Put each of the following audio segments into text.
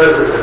Okay.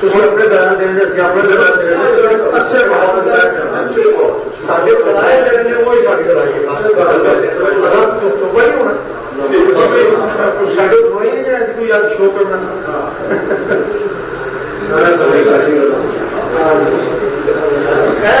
ਤੁਸੀਂ ਆਪਣੇ ਦਰਾਂ ਦੇਣੇ ਅਸੀਂ ਆਪਣੇ ਦਰਾਂ ਦੇਣੇ ਅੱਛੇ ਬਹੁਤ ਸਾਡੇ ਕਰਾਏ ਜਿਹੜੇ ਨੇ ਉਹ ਹੀ ਸਾਡੀ ਕਰਾਈ ਹੈ ਬਸ ਅਸਾਂ ਤੋਂ ਬਈ ਹੁਣ ਸਾਡੇ ਕੋਈ ਨਹੀਂ ਜਿਹੜਾ ਅਸੀਂ ਕੋਈ ਯਾਦ ਸ਼ੋਅ ਕਰਨਾ ਸਾਰਾ ਸਮੇਂ ਸਾਡੀ ਗੱਲ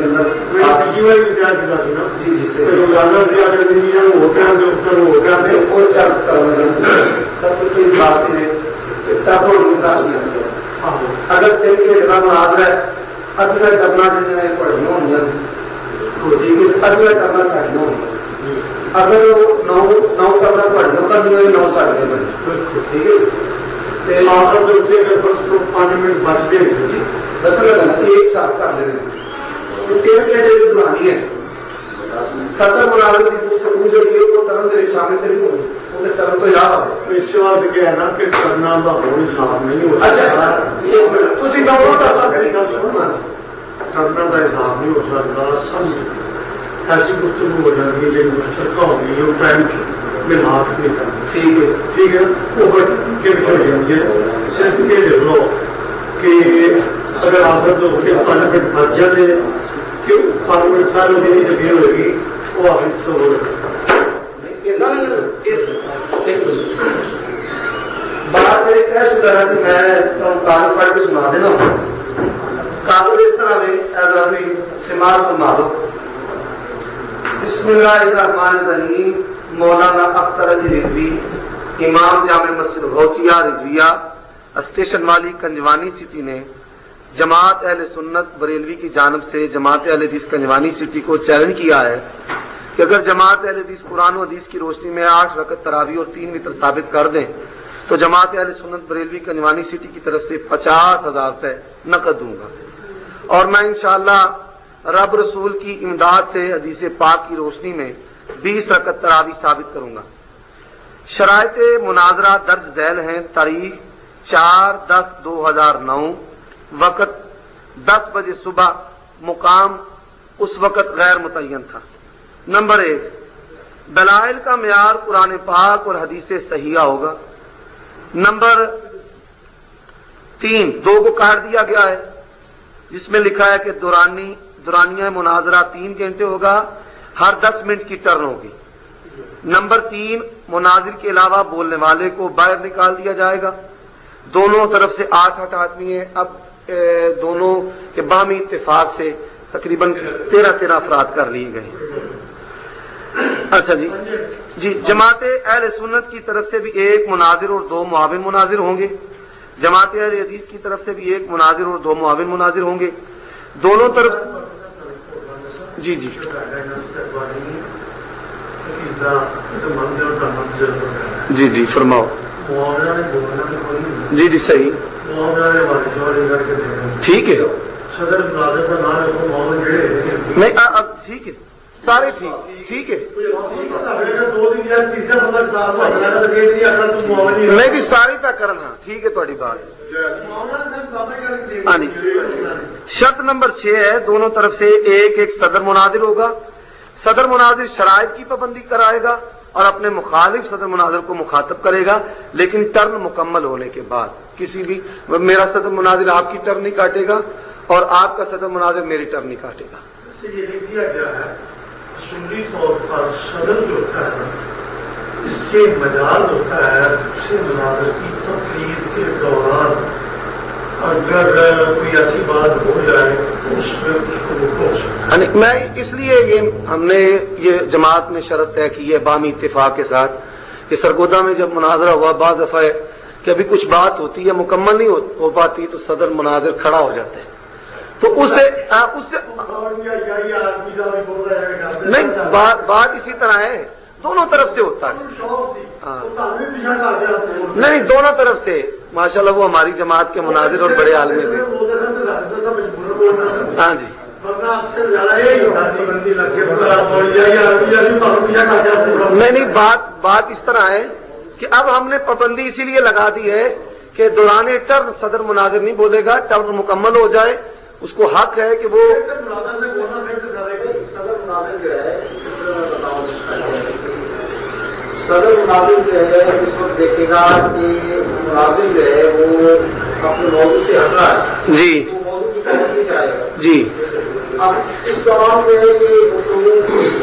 کے اندر پچھلی بار وچار کیا تھا نا جی جی سے روزانہ ہو گیا کوئی چارج کرنا سب کچھ بات ہے اگر تین کے مناظر ہے ادھر کرنا پڑھنی ہونی ادھر کرنا ساڑی ہونی اگر نو کرنا پڑھنی کرنی 9 ساڑی بنی ٹھیک ہے 5 منٹ بچتے ہیں دس ایک ساتھ کر لیں دورانی ہے سچا مناظر کی جڑی ہے وہ کرم کے شامل نہیں ہوگی وہ کرم تو یاد آ اس واسطے کیا ہے نا کہ کرنا کا ہو حساب نہیں ہو اچھا ایک منٹ تھی ڈاؤن کرنا میری گل سننا کرنا کا حساب نہیں ہو سکتا سب ایسی گفتگو ہو جاتی ہے جی مشترکہ ہو گئی وہ ٹائم ملاپ نہیں کرتی ٹھیک ہے وہ مجھے صرف یہ دیکھ لو کہ اگر آپ کو 5 منٹ بچ جاتے کہ 5 منٹ پہلے میری جگہ ہوئے گی وہ آپ سے ہو بات میری طے شدہ ہے کہ میں کاغذ پڑھ کے سنا دینا کاغذ اس طرح میں سماعت فرما دو بسم اللہ الرحمن الرحیم مولانا اختر علی رضوی امام جامع مسجد غوثیہ رضویہ اسٹیشن والی کنجوانی سٹی نے جماعت اہل سنت بریلوی کی جانب سے جماعت اہل حدیث کنجوانی سٹی کو چیلنج کیا ہے کہ اگر جماعت اہل حدیث قرآن و حدیث کی روشنی میں 8 رکعت تراویح اور 3 وتر ثابت کر دیں تو جماعت اہل سنت بریلوی کنجوانی سٹی کی طرف سے 50,000 روپے نقد دوں گا اور میں انشاءاللہ رب رسول کی امداد سے حدیث پاک کی روشنی میں 20 رکعت تراویح ثابت کروں گا۔ شرائط مناظرہ درج ذیل ہیں۔ تاریخ 4/10/2009، وقت 10 بجے صبح، مقام اس وقت غیر متعین تھا۔ نمبر 1، دلائل کا معیار قرآن پاک اور حدیث صحیحہ ہوگا۔ نمبر 3، 2 کو کاٹ دیا گیا ہے جس میں لکھا ہے کہ دورانیہ مناظرہ 3 گھنٹے ہوگا، ہر 10 منٹ کی ٹرن ہوگی۔ نمبر 3، مناظر کے علاوہ بولنے والے کو باہر نکال دیا جائے گا۔ دونوں طرف سے 8 آدمی ہیں۔ اب دونوں کے باہمی اتفاق سے تقریباً 13 افراد کر لیے گئے۔ اچھا جی، جماعت اہل سنت کی طرف سے بھی 1 مناظر اور 2 معاون مناظر ہوں گے۔ جماعت اہل حدیث کی طرف سے بھی 1 مناظر اور 2 معاون مناظر ہوں گے۔ دونوں طرف جی فرماؤ۔ جی صحیح، ٹھیک ہے، نہیں اب ٹھیک ہے، سارے ٹھیک ہے، میں بھی ساری پہ کرنا ٹھیک ہے تھوڑی بات۔ شرط نمبر 6 ہے، دونوں طرف سے ایک صدر مناظر ہوگا۔ صدر مناظر شرائط کی پابندی کرائے گا اور اپنے مخالف صدر مناظر کو مخاطب کرے گا، لیکن ٹرن مکمل ہونے کے بعد۔ کسی بھی میرا صدر مناظر آپ کی ٹرن نہیں کاٹے گا اور آپ کا صدر مناظر میری ٹرن نہیں کاٹے گا۔ یہ لکھ دیا گیا ہے سنی طور پر صدر جو ہوتا ہے اس کے مجال ہوتا ہے دوسرے مناظر کی تقریر کے دوران اگر کوئی ایسی بات ہو جائے تو اس میں اس کو روک سکتا ہے۔ میں اس لیے ہم نے یہ جماعت میں شرط طے کی ہے باہمی اتفاق کے ساتھ کہ سرگودا میں جب مناظرہ ہوا بعض دفعہ ہے کہ ابھی کچھ بات ہوتی ہے مکمل نہیں ہو پاتی تو صدر مناظر کھڑا ہو جاتا ہے، تو اس سے نہیں بات اسی طرح ہے، دونوں طرف سے ہوتا ہے۔ نہیں دونوں طرف سے ماشاءاللہ وہ ہماری جماعت کے مناظر اور بڑے عالم تھے۔ ہاں جی نہیں بات اس طرح ہے کہ اب ہم نے پابندی اسی لیے لگا دی ہے کہ دوران ٹرن صدر مناظر نہیں بولے گا، ٹرن مکمل ہو جائے اس کو حق ہے کہ وہ صدر مناظر جو ہے اس وقت دیکھے گا کہ مناظر جو ہے وہ اپنے موضوع سے ہٹا ہے جی وہ موضوع کی پابندی کرائے گا۔ جی اب اس دوران جو ہے یہ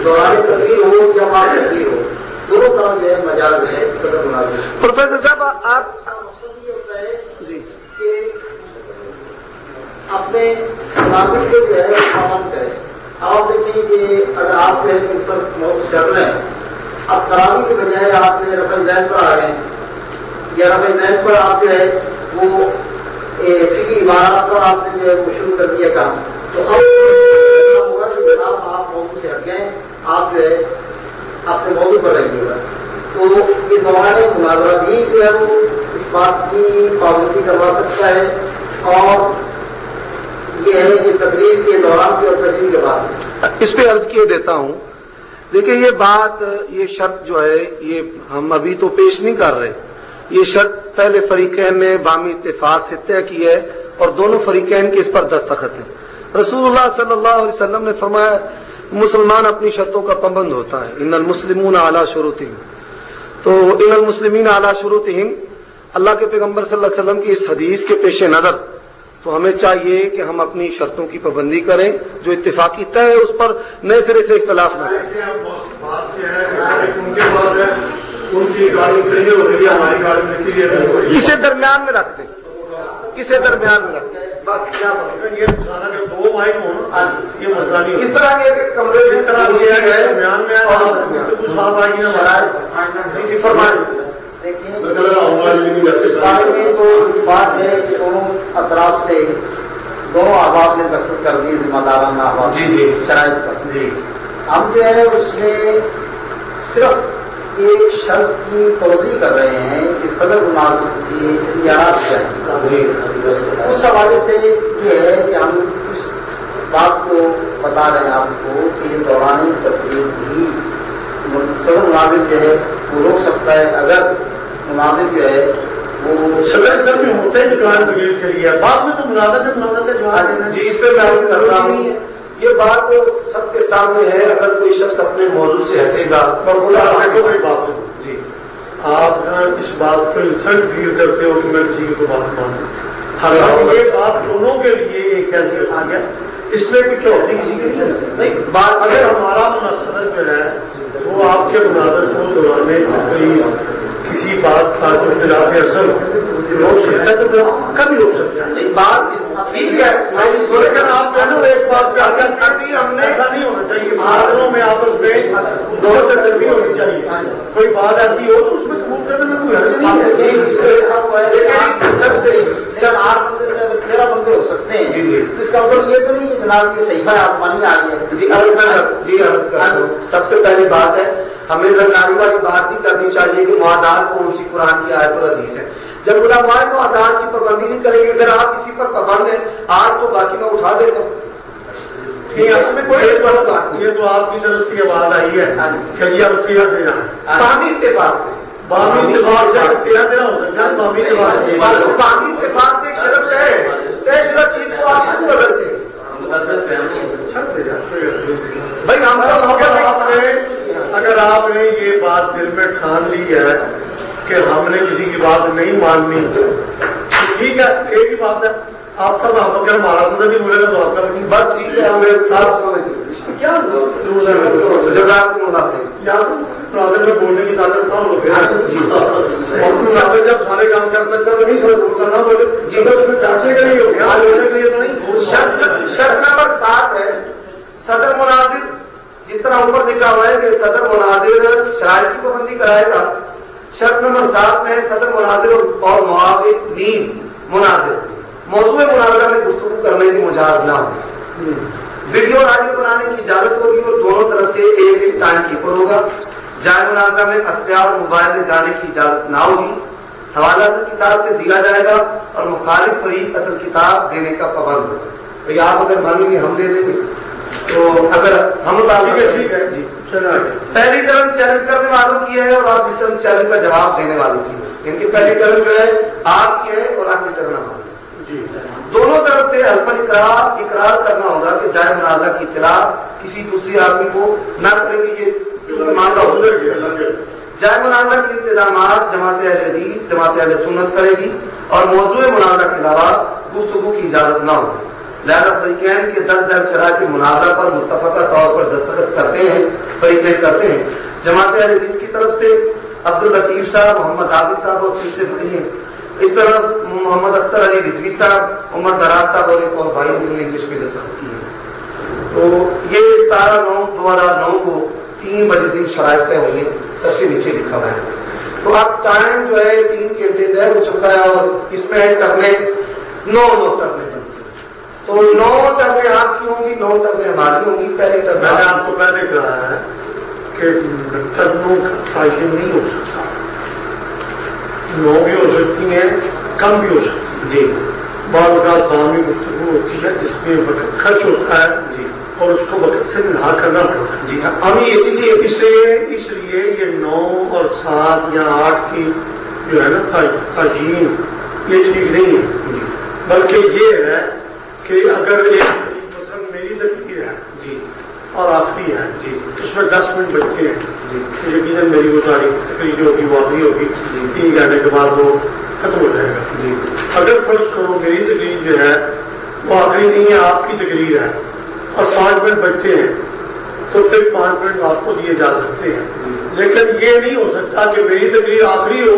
دوران تقریر ہو یا بعد تقریر ہو دونوں طرح جو ہے مجال ہے صدر مناظر۔ پروفیسر صاحب آپ مقصد یہ ہوتا ہے جی کہ اپنے مناظر کو جو ہے پابند کرے یہ کہ اگر آپ جو ہے ان پر موت چل رہے ہیں، اب تراویح کے بجائے آپ جو ہے رفع ذہن پر آ رہے ہیں، یا رفع ذہن پر آپ جو ہے وہ فقہی عبارات پر آپ نے جو ہے وہ شروع کر دیا کام، تو اب ہوگا کہ جناب آپ موضوع سے ہٹ گئے، آپ جو ہے اپنے موضوع پر رہیے گا. تو یہ دوران مناظرہ بھی جو ہے وہ اس بات کی پابندی کروا سکتا ہے، اور یہ ہے کہ تقریر کے دوران بھی اور تقریر کے بعد. اس پہ عرض کیے دیتا ہوں. دیکھیں یہ بات، یہ شرط جو ہے یہ ہم ابھی تو پیش نہیں کر رہے. یہ شرط پہلے فریقین نے باہمی اتفاق سے طے کی ہے اور دونوں فریقین کے اس پر دستخط ہیں. رسول اللہ صلی اللہ علیہ وسلم نے فرمایا مسلمان اپنی شرطوں کا پابند ہوتا ہے. ان المسلمون علی شروطہم. تو ان المسلمین علی شروطہم، اللہ کے پیغمبر صلی اللہ علیہ وسلم کی اس حدیث کے پیش نظر تو ہمیں چاہیے کہ ہم اپنی شرطوں کی پابندی کریں، جو اتفاقی طے ہے اس پر نئے سرے سے اختلاف نہ کریں. بات کیا ہے ان کے پاس ہے، ان کی گاڑی کلیئر ہو رہی ہے، ہماری گاڑی میں کلیئر ہے، اسے درمیان میں رکھ دیں، اسے درمیان میں رکھ دیں بس. یہ مسئلہ کہ دو مائک ہوں یہ مسئلہ نہیں. اس طرح یہ کہ کمرے میں اس طرح دیا گیا ہے درمیان میں کچھ صاحب آگی نہ بڑھائے. جی فرمائیں. دیکھیں اس بارے میں تو بات ہے کہ دونوں اطراف سے دونوں احباب نے دستخط کر دی ذمہ دارانہ احباب شرائط پر. جی ہم جو ہے اس میں صرف ایک شرط کی توضیح کر رہے ہیں کہ صدر مناظر کے اختیارات کیا ہیں. اس حوالے سے یہ ہے کہ ہم اس بات کو بتا رہے ہیں آپ کو کہ دوران تقریر بھی صدر مناظر جو ہے وہ روک سکتا ہے اگر مناظر جو ہے وہ صدر میں ہوتا ہے دوران تقریر کے لیے. بعد میں تو مناظر کا جواب دینا. جی اس پہ میں عرض کر رہا ہوں، یہ بات سب کے سامنے ہے. اگر کوئی شخص اپنے موضوع سے ہٹے گا کوئی بات نہیں. جی آپ اس بات کو انسلٹ فیل کرتے ہو کہ میں کسی کو بات مانوں. حالانکہ یہ بات دونوں کے لیے ایک ایسی ہوتی ہے، اس میں کچھ ہوتی کسی کے نہیں. بات اگر ہمارا منصدر جو ہے وہ آپ کے مناظر کو دوران تقریر کسی بات کا جو خلاف اصل روک سکتا ہے تو کبھی روک سکتا ہے. بات ٹھیک ہے، لیکن آپ دونوں ایک بات کا کبھی ہم نے ایسا نہیں ہونا چاہیے. مناظروں میں آپس میں دو تجربی ہونی چاہیے. کوئی بات ایسی ہو تو اس میں قبول کرنے میں کوئی حرج نہیں ہے. سر 8 بندے سے 13 بندے ہو سکتے ہیں. تو اس کا مطلب یہ تو نہیں کہ جناب یہ صحیفہ آسمانی آ گیا. جی عرض کرتا ہوں. سب سے پہلی بات ہے ہمیں زرکاری والی بات نہیں کرنی چاہیے کہ معاہدات کون سی قرآن کی آیت اور حدیث ہے. جب علماء معاہدات کی پابندی نہیں کریں گے، اگر آپ کسی پر پابند ہیں آج تو باقی میں اٹھا دیتا ہوں. اس میں کوئی بات نہیں. یہ تو آپ کی طرف سے آواز آئی ہے کہ یہ اب سیاح دینا ہے باہمی اتفاق سے. باہمی اتفاق سے سیاح دینا ہو سکتا ہے. باہمی اتفاق سے ایک شرط ہے، طے شدہ چیز کو آپ کیوں بدلتے ہیں؟ بھائی ہم اگر آپ نے یہ بات دل میں ٹھان لی ہے کہ ہم نے کسی کی بات نہیں ماننی تو ٹھیک ہے، ایک ہی بات ہے. آپ کا اگر ہمارا صدر بھی بولے گا تو آپ کا بھی بس ٹھیک ہے. ہمیں کیا مناظر میں بولنے کی طاقت نہ ہو گیا. جب سارے کام کر سکتا تو نہیں سر نہ بولے. جی بس میں پیسے کے لیے ہو گیا، بولنے کے لیے تو نہیں. شرط نمبر 7 ہے صدر مناظر. جس طرح اوپر لکھا ہوا ہے کہ صدر مناظر شرائط کی پابندی کرائے گا. شرط نمبر 7 میں صدر مناظر اور معاونین مناظر موضوع مناظرہ میں گفتگو کرنے کی مجاز نہ ہو. ویڈیو اور آڈیو بنانے کی اجازت ہوگی اور دونوں طرف سے ایک ایک ٹائم کیپر ہوگا. جائے مناظرہ میں اسلحہ اور موبائل لے جانے کی اجازت نہ ہوگی. حوالہ اصل کتاب سے دیا جائے گا اور مخالف فریق اصل کتاب دینے کا پابند ہوگا. تو آپ اگر مانگیں گے ہم دے دیں گے. تو اگر ہم ٹھیک ہے جی پہلی ٹرم چیلنج کرنے والوں کی ہے اور آخری ٹرم چیلنج کا جواب دینے والوں کی ہے. ان کی پہلی ٹرم جو ہے آپ کی ہے اور آخری ٹرم ہماری. جی دونوں طرف سے الفن اقرار کرنا ہوگا کہ جائے مناظرہ کی اطلاع کسی دوسری آدمی کو نہ کرے گی. یہ معاملہ گزر گیا. جائے مناظرہ کے انتظامات جماعت اہل حدیث جماعت اہل سنت کرے گی اور موضوع مناظرہ کے علاوہ گفتگو کی اجازت نہ ہوگی. لہذا فریقین کے 10 ذیل شرائط مناظرہ پر متفقہ طور پر دستخط کرتے ہیں. فریقین کرتے ہیں. جماعت اہل حدیث کی طرف سے عبداللطیف صاحب، محمد عابد صاحب اور تیسرے بھائی ہیں. اس طرح محمد اختر علی رضوی صاحب، عمر دراز صاحب اور ایک اور بھائی جنہوں نے انگلش میں دستخط کی ہے. تو یہ 17/9 دن شرائط طے ہوئی ہیں، سب سے نیچے لکھا ہوا ہے. تو اب ٹائم جو ہے 3 گھنٹے طے ہو چکا ہے اور اس میں ایڈ کرنے 9 ٹرمیں بنتی ہیں. تو 9 ٹرمیں آپ کی ہوں گی، 9 ٹرمیں ہماری ہوں گی. پہلی ٹرم میں نے آپ کو پہلے کہا ہے کہ ٹرموں کا تعین نہیں ہو سکتا، 9 بھی ہو سکتی ہیں، کم بھی ہو سکتی ہیں. جی بعض اوقات باہمی گفتگو ہوتی ہے جس میں وقت خرچ ہوتا ہے جی اور اس کو وقت سے ملا کرنا پڑتا ہے. جی ہاں، ہم اسی لیے اس لیے یہ 9 اور 7 یا 8 کی جو ہے نا تعین یہ ٹھیک نہیں ہے. بلکہ یہ ہے کہ اگر ایک مثلا میری تقریر ہے جی اور آخری ہے جی اس میں 10 منٹ بچے ہیں، جی یقیناً میری وہ تقریر جو ہوگی وہ آخری ہوگی، 3 گھنٹے کے بعد وہ ختم ہو جائے گا. جی اگر فرض کرو میری تقریر جو ہے وہ آخری نہیں ہے، آپ کی تقریر ہے اور 5 منٹ بچے ہیں تو پھر 5 منٹ آپ کو دیے جا سکتے ہیں. لیکن یہ نہیں ہو سکتا کہ میری تقریر آخری ہو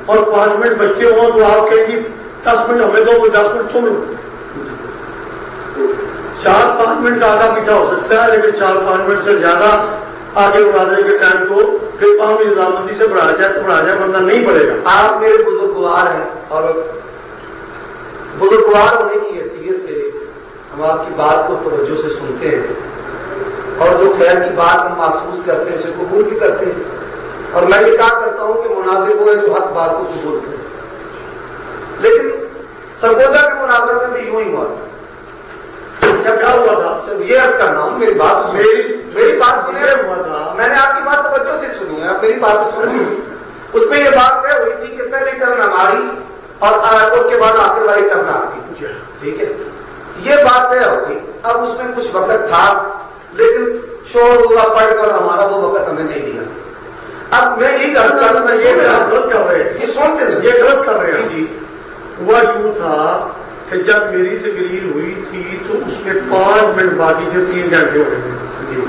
اور 5 منٹ بچے ہوں تو آپ کہیں گی 10 منٹ ہمیں دو، 10 منٹ تم لو. 4-5 منٹ آگا پیچھا ہو سکتا ہے، لیکن 4-5 منٹ سے زیادہ آگے مناظرے کے ٹائم کو پھر باہمی نظامبندی سے بڑھایا جائے تو بڑھایا جائے، ورنہ نہیں پڑے گا. آپ میرے بزرگوار ہیں اور بزرگوار ہونے کی حیثیت سے ہم آپ کی بات کو توجہ سے سنتے ہیں اور جو خیر کی بات ہم محسوس کرتے ہیں اسے قبول بھی کرتے ہیں. اور میں یہ کہا کرتا ہوں کہ مناظر وہ ہے جو حق بات کو قبول کرے. لیکن سرگودا کے مناظرے میں بھی یوں ہی ہوا تھا. کیا ہوا تھا؟ صرف یہ عرض کرنا ہوں، میری بات سنیں. ہوا تھا، میں نے آپ کی بات توجہ سے سنی ہے، آپ میری بات سنیں. اس میں یہ بات طے ہوئی تھی کہ پہلی ٹرن ہماری اور اس کے بعد آخر والی ٹرن آپ کی. ٹھیک ہے، یہ بات طے ہو گئی. اب اس میں کچھ وقت تھا لیکن شور ہوا پڑھ کر ہمارا وہ وقت ہمیں نہیں دیا. اب میں یہ غلط کر رہا ہوں، یہ غلط کر رہے ہیں، یہ سنتے ہیں، یہ غلط کر رہے ہیں. جی ہوا یوں تھا کہ جب میری تقریر ہوئی تھی تو اس میں 5 منٹ باقی تھے، 3 گھنٹے ہو گئے تھے. جی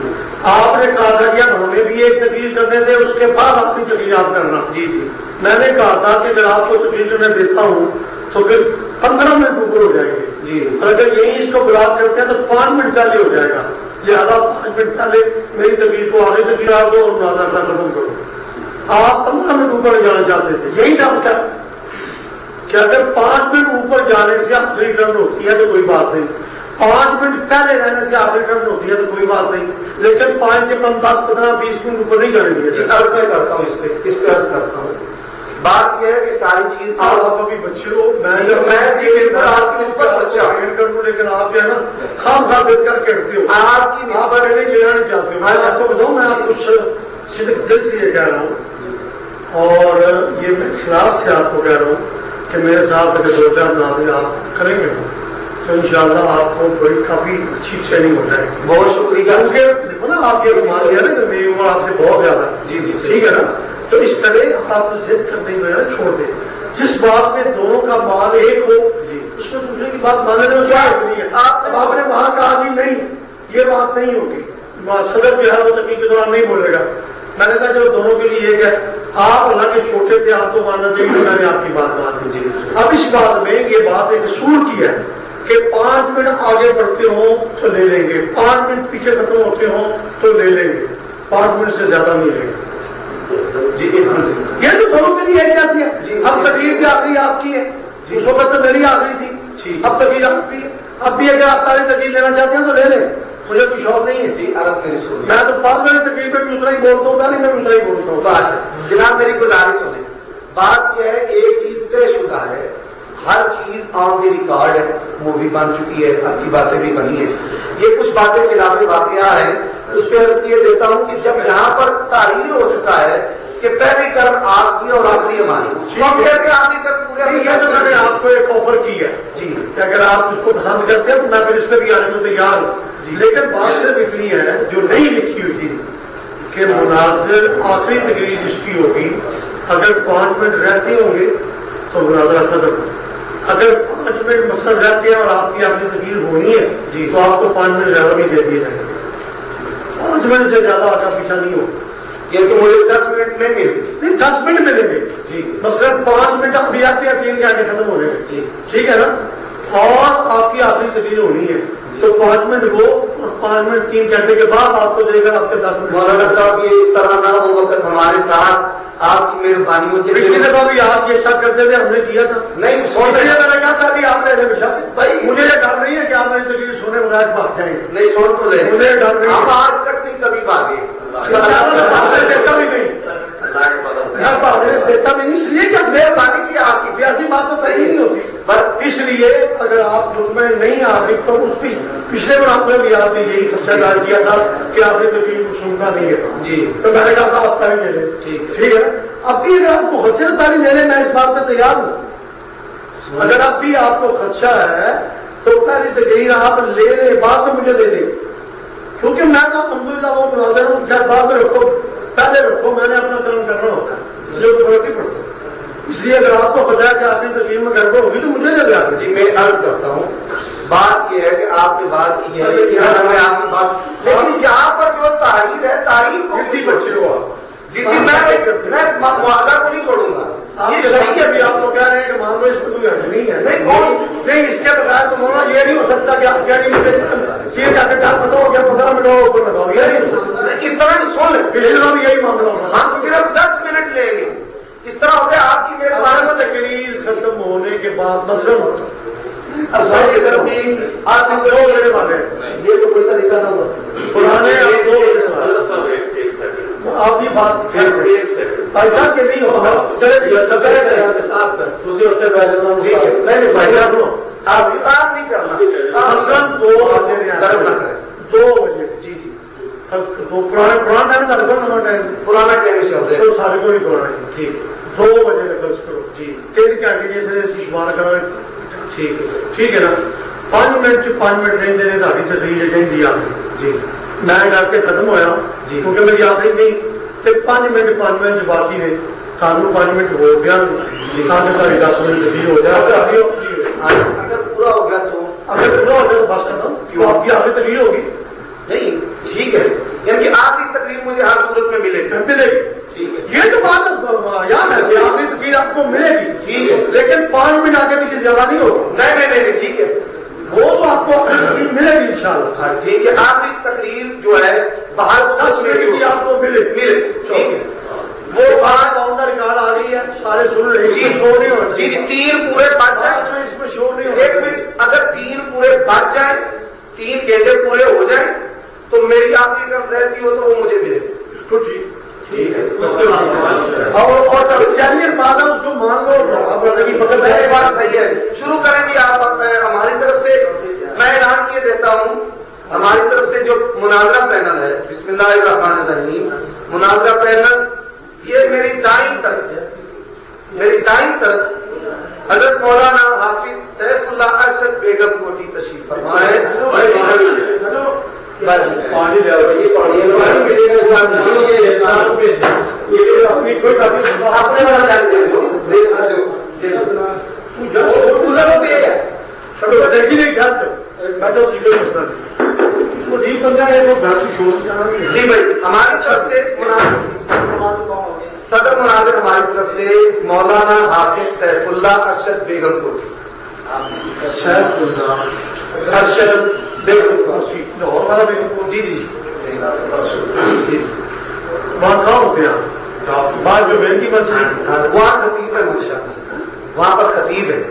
آپ نے کہا تھا کہ اب ہمیں بھی ایک تقریر کرنے تھے، اس کے بعد اپنی تقریر آپ کرنا. جی جی میں نے کہا تھا کہ اگر آپ کو تقریر کرنے دیتا ہوں تو پھر 15 منٹ اوپر ہو جائیں گے، جی اور اگر یہی اس کو بلاک کرتے ہیں تو 5 منٹ پہلے ہو جائے گا. لہٰذا 5 منٹ پہلے میری تقریر کو آگے تقریر آپ کو اور مناظرہ ختم کرو. آپ 15 منٹ اوپر جانا چاہتے تھے، یہی تھا کیا کہ اگر 5 منٹ اوپر جانے سے آخری ٹرن ہوتی ہے تو کوئی بات نہیں، 5 منٹ پہلے جانے سے آخری ٹرن ہوتی ہے تو کوئی بات نہیں، لیکن 5 سے کم 10, 15, 20 منٹ اوپر نہیں جانے دیے. عرض میں کرتا ہوں، اس پہ عرض کرتا ہوں. بات یہ ہے کہ ساری چیز آپ ابھی بچے ہو، میں جی بالکل آپ کی نسبت بچہ ہوں، کر دوں، لیکن آپ جو ہے نا خام خاص کر کے ہٹتے ہو، آپ کی آپ نسبت نہیں لینا نہیں چاہتے ہو. میں آپ کو بتاؤں، میں آپ کو صدق دل سے یہ کہہ رہا ہوں اور یہ میں اخلاص سے آپ کو کہہ رہا ہوں کہ میرے ساتھ اگر 2-4 مناظرے آپ کریں گے تو انشاءاللہ آپ کو بڑی کافی اچھی ٹریننگ ہو جائے گی. بہت شکریہ. کیونکہ دیکھو نا آپ یہ مان لیا نا کہ میری عمر آپ سے بہت زیادہ ہے. جی جی ٹھیک ہے نا، تو اس طرح آپ ضد کرنے میں نا چھوڑ دیں. جس بات میں دونوں کا مال ایک ہو جی اس میں دوسرے کی بات ماننے میں کیا نہیں ہے. آپ نے وہاں کہا بھی نہیں، یہ بات نہیں ہوگی، صدر جو ہے وہ تقریر کے دوران نہیں بولے گا. میں نے کہا چلو دونوں کے لیے ایک ہے، آپ اللہ کے چھوٹے تھے، آپ کو ماننا چاہیے، میں نے آپ کی بات مان دی. اب اس بات میں یہ بات ایک اصول کی ہے کہ 5 منٹ آگے بڑھتے ہوں تو لے لیں گے، 5 منٹ پیچھے ختم ہوتے ہوں تو لے لیں گے، 5 منٹ سے زیادہ نہیں لیں گے. جی یہ تو دونوں کے لیے جیسی ہے. اب تقریر بھی آخری آپ کی ہے، اس وقت تو میری آخری تھی، اب تقریر آپ کی ہے. اب بھی اگر آپ سارے تقریر لینا چاہتے ہیں تو لے لیں، مجھے کوئی شوق نہیں ہے. جی عرض میری سنیے، میں تو بعد والی تقریر میں بھی اتنا ہی بولتا ہوں، پہلے میں بھی اتنا ہی بولتا ہوں. بس جناب میری گزارش سنیں. بات یہ ہے کہ ایک چیز طے شدہ ہے، ہر چیز آن دی ریکارڈ ہے، مووی بن چکی ہے، اب کی باتیں بھی بنی ہیں. یہ کچھ باتیں خلاف واقعہ ہیں، اس پہ عرض یہ دیتا ہوں کہ جب یہاں پر تحریر ہو چکا ہے کہ پہلی ٹرن آپ کی اور آخری ہماری، آخری ٹرن پورے یہ تو میں نے آپ کو ایک آفر کی ہے جی کہ اگر آپ اس کو پسند کرتے ہیں تو میں پھر اس پہ بھی آنے کو تیار ہوں. لیکن بات صرف اتنی ہے جو نہیں لکھی ہوئی تھی کہ مناظر آخری تقریر جس کی ہوگی اگر 5 منٹ رہتے ہوں گے تو مناظرہ ختم. اگر 5 منٹ مثلا رہتے ہیں اور آپ کی اپنی تقریر ہونی ہے تو آپ کو 5 منٹ زیادہ بھی دے دیے جائیں گے. 5 منٹ سے زیادہ آگا پیچھا نہیں ہوگا. یہ تو مجھے 10 منٹ میں مل نہیں 10 منٹ ملیں گے جی، مثلا 5 منٹ ابھی آتے ہیں 3 گھنٹے ختم ہونے میں. ٹھیک ہے نا، اور آپ کی آخری تقریر ہونی ہے تو 5 منٹ وہ اور 5 منٹ 3 گھنٹے کے بعد آپ کو دے گا آپ کے 10 منٹ. مولانا صاحب یہ اس طرح نہ وہ وقت ہمارے ساتھ آپ کی مہربانیوں سے پچھلی دفعہ بھی آپ یہ شک کرتے تھے ہم نے کیا تھا. نہیں سوچ رہے میں نے کہا تھا کہ آپ نے شک بھائی مجھے یہ ڈر نہیں ہے کہ آپ میری تقریر سونے بغیر بھاگ جائیں گے. نہیں سن تو لے مجھے ڈر نہیں ہم آج تک نہیں کبھی بھاگے دیتا بھی نہیں دیتا بھی نہیں اس لیے کہ مہربانی کی آپ کی ایسی بات تو صحیح نہیں ہوتی. پر اس لیے اگر آپ دکھ میں نہیں آ رہی تو اس کی پچھلے بار میں بھی آپ نے یہی خدشہ ظاہر کیا تھا کہ آپ نے تقریر کو سنتا نہیں ہے. جی تو میں نے کہا تھا آپ تعلیم لے لیں. ٹھیک ہے اب بھی اگر آپ کو خدشے سے تعلیم لے لیں میں اس بات پہ تیار ہوں. اگر اب بھی آپ کو خدشہ ہے تو پہلی تقریر آپ لے لیں بعد میں مجھے دے دیں کیونکہ میں تو الحمدللہ وہ مناظر ہوں. خیر بعد میں رکھو پہلے رکھو میں نے اپنا کام کرنا ہوتا ہے جو پڑھتی پڑھتا. اس لیے اگر آپ کو پتا ہے کہ آپ کی تقریر میں گڑبڑ ہوگی تو مجھے دے دیں. جی میں عرض کرتا ہوں بات یہ ہے کہ آپ نے بات کی ہے میں آپ کی بات لیکن یہاں پر جو تاریخ ہے تاریخ کو بچے ہو میں معاہدہ کو نہیں چھوڑوں گا. یہ صحیح ہے بھی آپ لوگ کہہ رہے ہیں کہ مان لو اس میں کوئی حرج نہیں ہے. نہیں اس کے بغیر تو مولانا یہ نہیں ہو سکتا کہ آپ کیا نہیں یہ جا کے ڈر پتہ ہو گیا 15 منٹ اوپر لگاؤ یہ نہیں ہو سکتا. اس طرح سن لیں پچھلے بھی یہی معاملہ ہوگا. ہم صرف 10 منٹ لیں گے. اس طرح ہوتا ہے آپ کی ہمارے تقریر ختم ہونے کے بعد مثلاً آپ ہم 2 لینے والے ہیں. یہ تو کوئی طریقہ نہ ہوگا پرانے 2 لینے والے آپ کی بات ایسا کہ نہیں ہوگا. چلے آپ نہیں کرنا مثلاً 2 بجے جی جی پرانا ٹائم چل رہا نواں ٹائم پرانا ٹائم چل رہا ہے تو سارے کو نہیں پرانا ہے. ٹھیک 2 بجے فرض کرو جی 3 گھنٹے جیسے شمار کرا ٹھیک ہے نا. 5 منٹ 5 منٹ نہیں دینے ساری تقریر چاہیے آپ جی میں کر کے ختم ہوا جی کیونکہ میری آخری نہیں 5 منٹ باقی نے سانو 5 منٹ ہو گیا سامنے ساری 10 منٹ تقریر ہو جائے. اگر پورا ہو گیا تو اگر پورا ہو جائے تو بس ختم کیوں آپ کی آخری تقریر ہوگی. نہیں ٹھیک ہے یعنی کہ آخری تقریر مجھے ہر صورت میں ملے گی. ملے گی ٹھیک ہے یہ تو بات یاد ہے کہ آخری تقریر آپ کو ملے گی. ٹھیک ہے لیکن 5 منٹ آگے پیچھے زیادہ نہیں ہوگا. نہیں ٹھیک ہے وہ تو آپ کو ملے گی انشاءاللہ. ٹھیک ہے آخری تقریر جو ہے باہر 10 منٹ کی آپ کو ملے ٹھیک ہے وہ بات آن دا ریکارڈ آ رہی ہے سارے سن رہے جی شور نہیں ہونا. جی 3 پورے بچ جائیں اس میں شور نہیں ہونا. 1 منٹ اگر 3 پورے بچ جائیں 3 گھنٹے پورے ہو جائیں تو میری آخری ٹرم رہتی ہو تو وہ مجھے ملے تو ٹھیک ہے اور چالیے بعد اس کو مان لو میری بات صحیح ہے. شروع کریں گے آپ ہماری طرف سے میں اعلان کیے دیتا ہوں ہماری طرف سے جو مناظرہ پینل ہے بسم اللہ الرحمن الرحیم مناظرہ پینل یہ میری دائیں طرف حضرت مولانا حافظ سیف اللہ ارشد بیگم کوٹی تشریف فرمائے. پانی لے اپنے والا جان دے دو جی بھائی ہماری طرف سے صدر مناظر ہماری طرف سے مولانا حافظ سیف اللہ ارشد بیگم کوٹی. سیف اللہ ارشد جی جی وہاں کہاں ہوتے ہیں بات جو بہن کی بات وہاں خطیب ہے ماشاء اللہ وہاں پر خطیب ہے.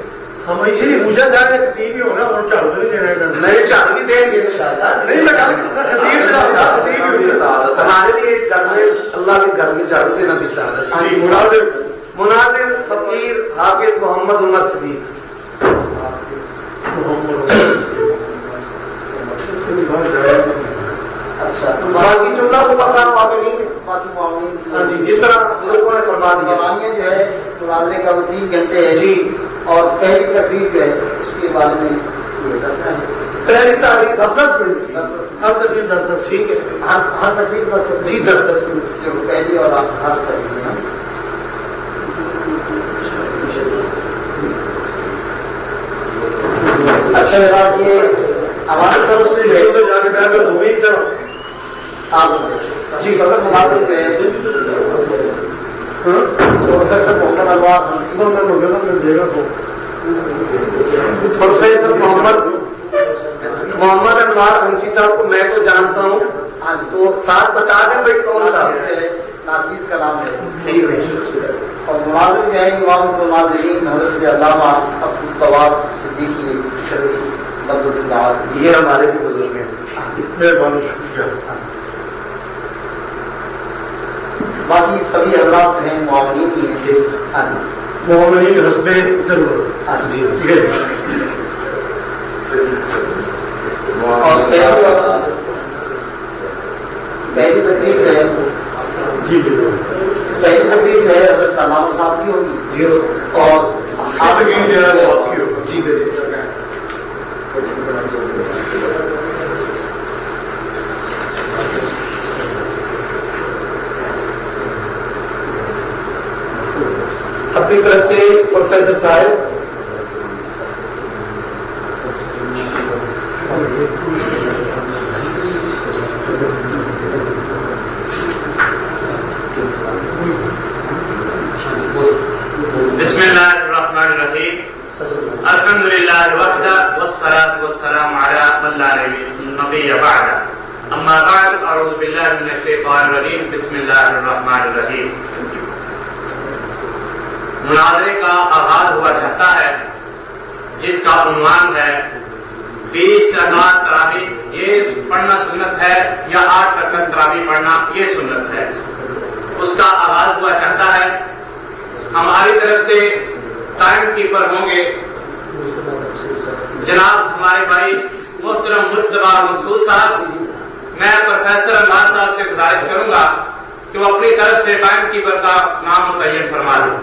ہم اسی لیے پوچھا جائے کہ خطیب ہی ہونا اور جھاڑو تو نہیں دینا ہے. نہیں جھاڑو بھی دیں گے انشاءاللہ. نہیں لگا خطیب ہمارے لیے گھر میں اللہ کے گھر میں جھاڑو دینا بھی سعادت. مناظر فقیر حافظ محمد عمر صدیق اچھا باقی جملہ کو پکڑا وہاں پہ نہیں ہے. باقی معاملے جی جس طرح لوگوں نے فرما دیا قرآنیہ جو ہے مناظرے کا وہ 3 گھنٹے ہے جی اور پہلی تقریب جو ہے اس کے بارے میں یہ کرنا ہے. پہلی تاریخ 10 منٹ ہر تقریب 10 ٹھیک ہے ہر تقریب 10 جی 10 منٹ جو پہلی اور ہر تقریب اچھا جناب یہ ہماری طرف سے جا کے بیٹھ کر وہی طرح آپ جی صدر مناظر میں پروفیسر محمد انوار دے گا تو پروفیسر محمد محمد انوار حنفی صاحب کو میں تو جانتا ہوں، تو ساتھ بتا دیں بھائی کون صاحب ہے؟ نافذ کا نام ہے صحیح ہے۔ اور مناظر میں ہے امام المناظرین حضرت علامہ عبدالطواب صدیقی شرعی مدد اللہ، یہ ہمارے بھی بزرگ ہیں، مہربانی شکریہ۔ باقی سبھی حضرات ہیں معاونین ہی ہیں۔ ہاں جی، معاونین حسب ضرورت۔ ہاں جی، ٹھیک ہے۔ اور پہلی تقریب ہے، جی بالکل پہلی تقریب ہے حضرت علامہ صاحب کی ہوگی، جی، اور آخری جو ہے وہ آپ کی ہوگی۔ جی بالکل۔ اپنی طرف سے پروفیسر صاحب بسم اللہ الرحمن الرحیم، الحمد للہ وحدہ والصلاة والسلام علی من لا نبی بعدہ، اما بعد، اعوذ باللہ من الشیطان الرجیم، بسم اللہ الرحمن الرحیم۔ مناظرے کا آغاز ہوا چاہتا ہے جس کا عنوان ہے 20 رکعت تراویح یہ پڑھنا سنت ہے یا 8 رکعت تراویح پڑھنا یہ سنت ہے، اس کا آغاز ہوا چاہتا ہے۔ ہماری طرف سے ٹائم کیپر ہوں گے جناب ہمارے بھائی محترم مجتبیٰ منصور صاحب۔ میں پروفیسر انوار صاحب سے گزارش کروں گا کہ وہ اپنی طرف سے ٹائم کیپر کا نام متعین فرما دیں۔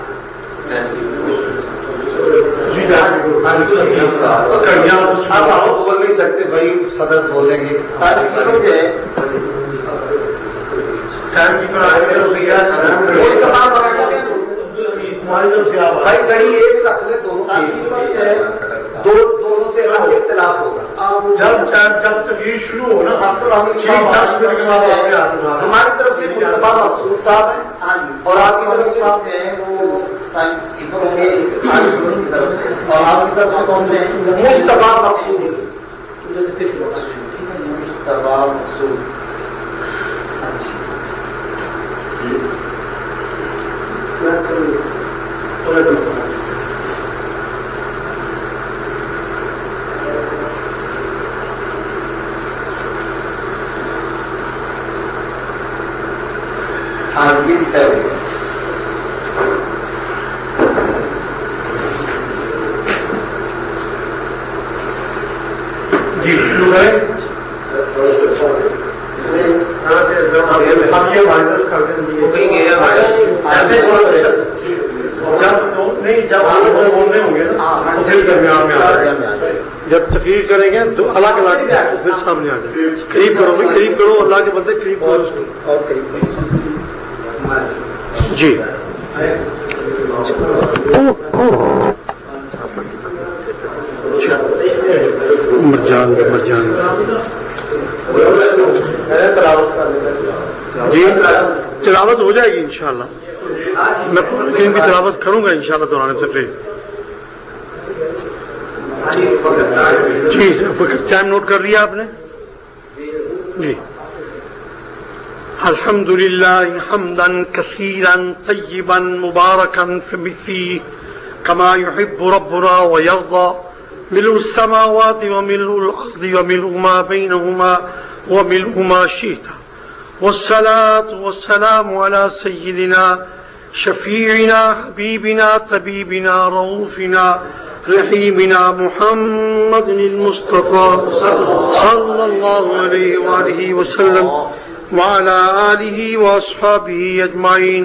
اب آپ بول نہیں سکتے بھائی، صدر بولیں گے۔ بھائی گھڑی ایک رکھ لے، دونوں سے اختلاف ہوگا۔ جب تقریر شروع ہو نا عبد الحمید ٹھیک 10 منٹ کے بعد آپ نے ہاتھ اٹھانا۔ ہماری طرف سے مصطفیٰ مسعود صاحب ہیں، ہاں جی، اور آپ کی طرف سے صاحب ہیں وہ ٹائم کیپر ہوں گے کی طرف سے، اور آپ کی طرف سے کون سے ہیں؟ مصطفیٰ مسعود۔ مصطفیٰ مسعود۔ ہاں یہ بھی طے ہو گیا۔ جی شروع کریں۔ ہم یہ معذرت کر دیں جب آپ بولنے ہوں گے نا تو پھر درمیان میں آ جائیں، جب تقریر کریں گے تو الگ الگ تو پھر سامنے آ جائیں۔ قریب کرو بھائی، قریب کرو، اللہ کے بندے قریب کرو۔ اور قریب جی مرجان جی تلاوت ہو جائے گی انشاءاللہ، میں قرآن کریم کی تلاوت کروں گا انشاءاللہ دوران تقریر۔ جی ٹائم نوٹ کر لیا آپ نے؟ جی الحمد للہ حمدا کثیرا طیبا مبارکا فیہ کما یحب ربنا ویرضى ملء السماوات وملء الارض وملء ما بینہما وملء ما شئت والصلاة والسلام على سيدنا شفيعنا حبيبنا طبيبنا رؤوفنا رحيمنا محمد المصطفى صلى الله عليه وآله وسلم وعلى آله وأصحابه أجمعين۔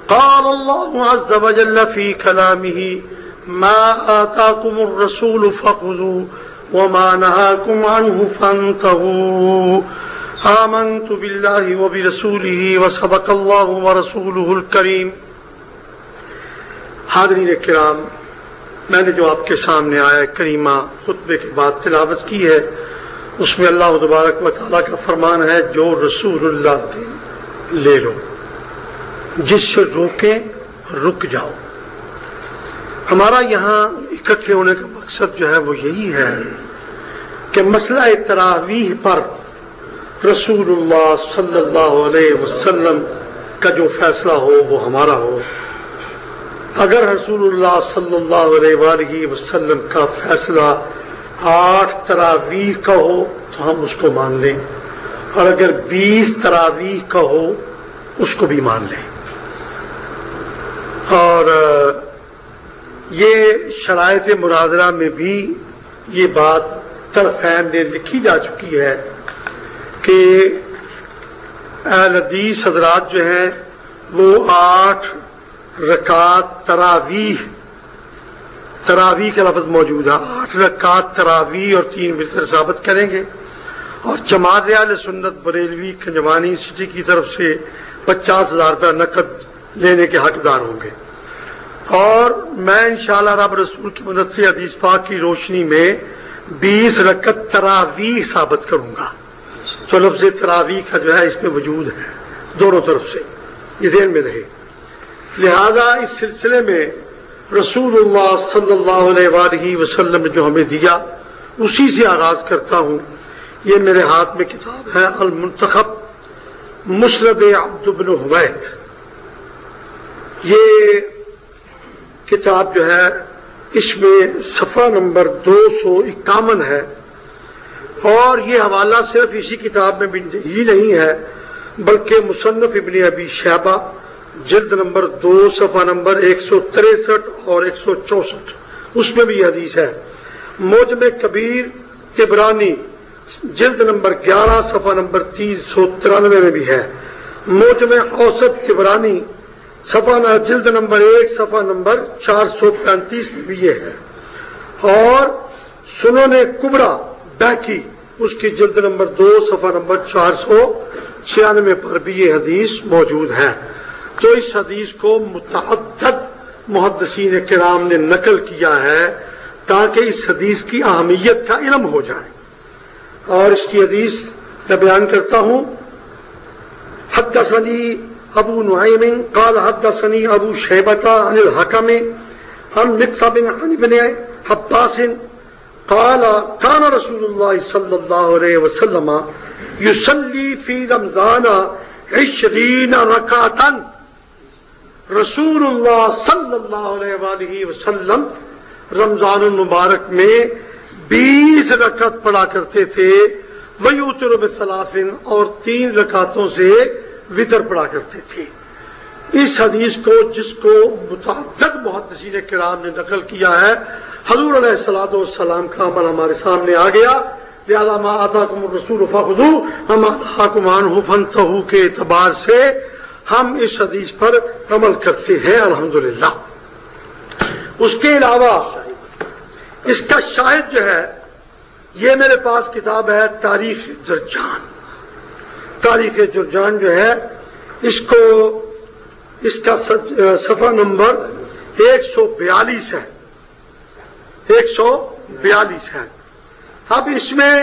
قال الله عز وجل في كلامه ما آتاكم الرسول فخذوه وما نهاكم عنه فانتهوا آمنت بالله وبرسوله وصدق الله ورسوله الكريم۔ حاضرین کرام، میں نے جو آپ کے سامنے آیا کریمہ خطبے کے بعد تلاوت کی ہے، اس میں اللہ تبارک و تعالیٰ کا فرمان ہے جو رسول اللہ دے لے لو، جس سے روکیں رک جاؤ۔ ہمارا یہاں اکٹھے ہونے کا مقصد جو ہے وہ یہی ہے کہ مسئلہ تراویح پر رسول اللہ صلی اللہ علیہ وسلم کا جو فیصلہ ہو وہ ہمارا ہو. اگر رسول اللہ صلی اللہ علیہ وآلہ وسلم کا فیصلہ 8 تراویح کا ہو تو ہم اس کو مان لیں، اور اگر 20 تراویح کا ہو اس کو بھی مان لیں. اور یہ شرائط مناظرہ میں بھی یہ بات طرفین نے لکھی جا چکی ہے کہ اہل حدیث حضرات جو ہیں وہ 8 رکعت تراویح کا لفظ موجود ہے، 8 رکعت تراویح اور 3 وتر ثابت کریں گے، اور جماعت اہل سنت بریلوی کنجوانی سٹی کی طرف سے 50,000 روپیہ نقد لینے کے حقدار ہوں گے. اور میں انشاءاللہ رب رسول کی مدد سے حدیث پاک کی روشنی میں 20 رکعت تراویح ثابت کروں گا. تو لفظ تراویح کا جو ہے اس میں وجود ہے دونوں طرف سے، یہ ذہن میں رہے. لہذا اس سلسلے میں رسول اللہ صلی اللہ علیہ وآلہ وسلم نے جو ہمیں دیا اسی سے آغاز کرتا ہوں. یہ میرے ہاتھ میں کتاب ہے المنتخب مسند عبد بن حمید. یہ کتاب جو ہے اس میں صفحہ نمبر 251 ہے، اور یہ حوالہ صرف اسی کتاب میں ہی نہیں ہے بلکہ مصنف ابن ابی شیبہ جلد نمبر 2 صفحہ نمبر 163 اور 164 اس میں بھی یہ حدیث ہے. موجم کبیر طبرانی جلد نمبر 11 صفحہ نمبر 393 میں بھی ہے. موجم اوسط طبرانی جلد نمبر 1 صفحہ نمبر 435 میں بھی یہ ہے. اور سنن کبریٰ بیکی اس کی جلد نمبر 2 صفحہ نمبر 496 پر بھی یہ حدیث موجود ہے. تو اس حدیث کو متعدد محدثین کرام نے نقل کیا ہے تاکہ اس حدیث کی اہمیت کا علم ہو جائے. اور اس کی حدیث میں بیان کرتا ہوں. حدثنی ابو نعیم قال حدثنی ابو شیبۃ عن الحکم عن مقصب عن ابن عباس قال كان رسول الله صلى الله عليه وسلم يصلي في رمضان 20 ركعة. رسول اللہ صلی اللہ علیہ وآلہ وسلم رمضان المبارک میں 20 رکعت پڑھا کرتے تھے. ویوتر بثلاث اور 3 رکعتوں سے وطر پڑھا کرتے تھے. اس حدیث کو جس کو متعدد محدثین کرام نے نقل کیا ہے، حضور علیہ الصلوۃ والسلام کا عمل ہمارے سامنے آ گیا. لہذا ما آتاکم الرسول فخذوہ وما نہاکم عنہ فانتہوا کے اعتبار سے ہم اس حدیث پر عمل کرتے ہیں الحمدللہ. اس کے علاوہ اس کا شاہد جو ہے یہ میرے پاس کتاب ہے تاریخ جرجان. تاریخ جرجان جو ہے اس کا صفحہ نمبر 142 ہے. 142 ہے. اب اس میں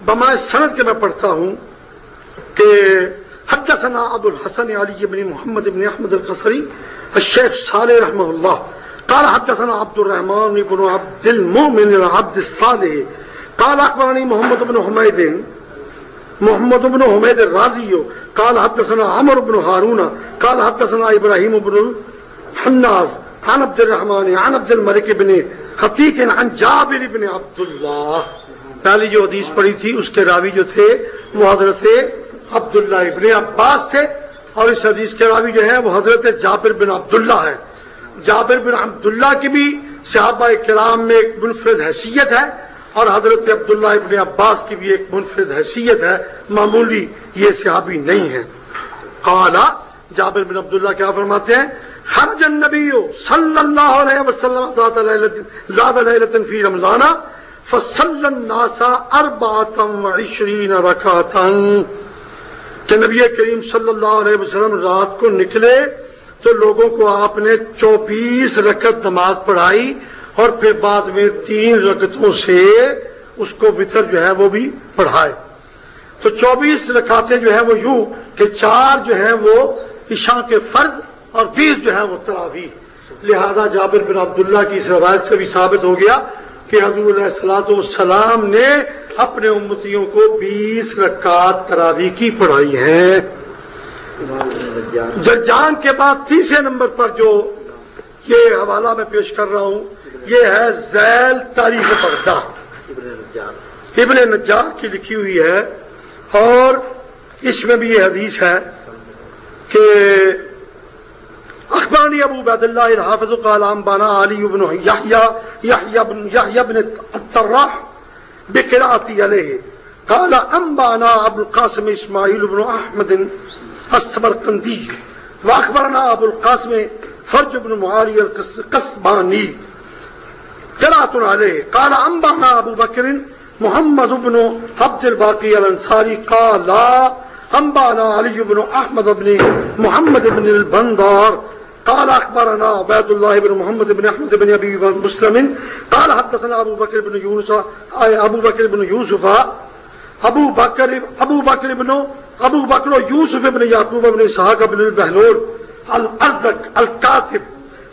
بمائے سند کے میں پڑھتا ہوں کہ حدثنا ابو الحسن علی بن محمد بن احمد القصری الشیخ صالح رحمہ اللہ قال حدثنا عبد الرحمن بن عبد المؤمن العبد الصالح قال اخبرني محمد بن حمید الرازی قال حدثنا عمرو بن ہارون قال حدثنا ابراہیم بن الحناز عن عبد الرحمن عن عبد الملک بن حتیق عن جابر بن عبداللہ. پہلی جو حدیث پڑھی تھی اس کے راوی جو تھے وہ حضرت عبداللہ ابن عباس تھے، اور اس حدیث کے راوی جو ہے وہ حضرت جابر بن عبداللہ ہے. جابر بن عبداللہ کی بھی صحابہ کرام میں ایک منفرد حیثیت ہے، اور حضرت عبداللہ ابن عباس کی بھی ایک منفرد حیثیت ہے، معمولی یہ صحابی نہیں ہے. قال جابر بن عبداللہ کیا فرماتے ہیں؟ خرج النبی صلی اللہ علیہ وسلم ذات لیلۃ فی رمضان فصلی الناس 24 رکعۃ. کہ نبی کریم صلی اللہ علیہ وسلم رات کو نکلے تو لوگوں کو آپ نے 24 رکعت نماز پڑھائی، اور پھر بعد میں 3 رکعتوں سے اس کو وتر جو ہے وہ بھی پڑھائے. تو 24 رکعتیں جو ہے وہ یوں کہ 4 جو ہے وہ عشاء کے فرض اور 20 جو ہے وہ تراویح. لہذا جابر بن عبداللہ کی اس روایت سے بھی ثابت ہو گیا کہ حضور علیہ الصلوۃ والسلام نے اپنے امتیوں کو 20 رکعات تراویح کی پڑھائی ہیں۔ جرجان کے بعد تیسرے نمبر پر جو یہ حوالہ میں پیش کر رہا ہوں یہ ہے ذیل تاریخ بغداد، ابن نجار کی لکھی ہوئی ہے، اور اس میں بھی یہ حدیث ہے کہ اخبرنی ابو عبید اللہ الحافظ قال انبانا علی بن یحیی بن الطراح بقراءتی علیہ قال انبانا ابو القاسم اسماعیل بن احمد السمرقندی واخبرنا ابو القاسم فرج بن معاویہ القصبانی قراءۃ علیہ قال انبانا ابو بکر محمد بن عبد الباقی الانصاری قال انبانا علی بن احمد بن محمد بن البندار قال اخبرنا عبید اللہ بن محمد بن احمد بن ابی مسلم قال حدثنا ابو بکر بن یوسف ابو بکر یوسف بن یعقوب بن اسحاق بن البہلول الازرق الکاتب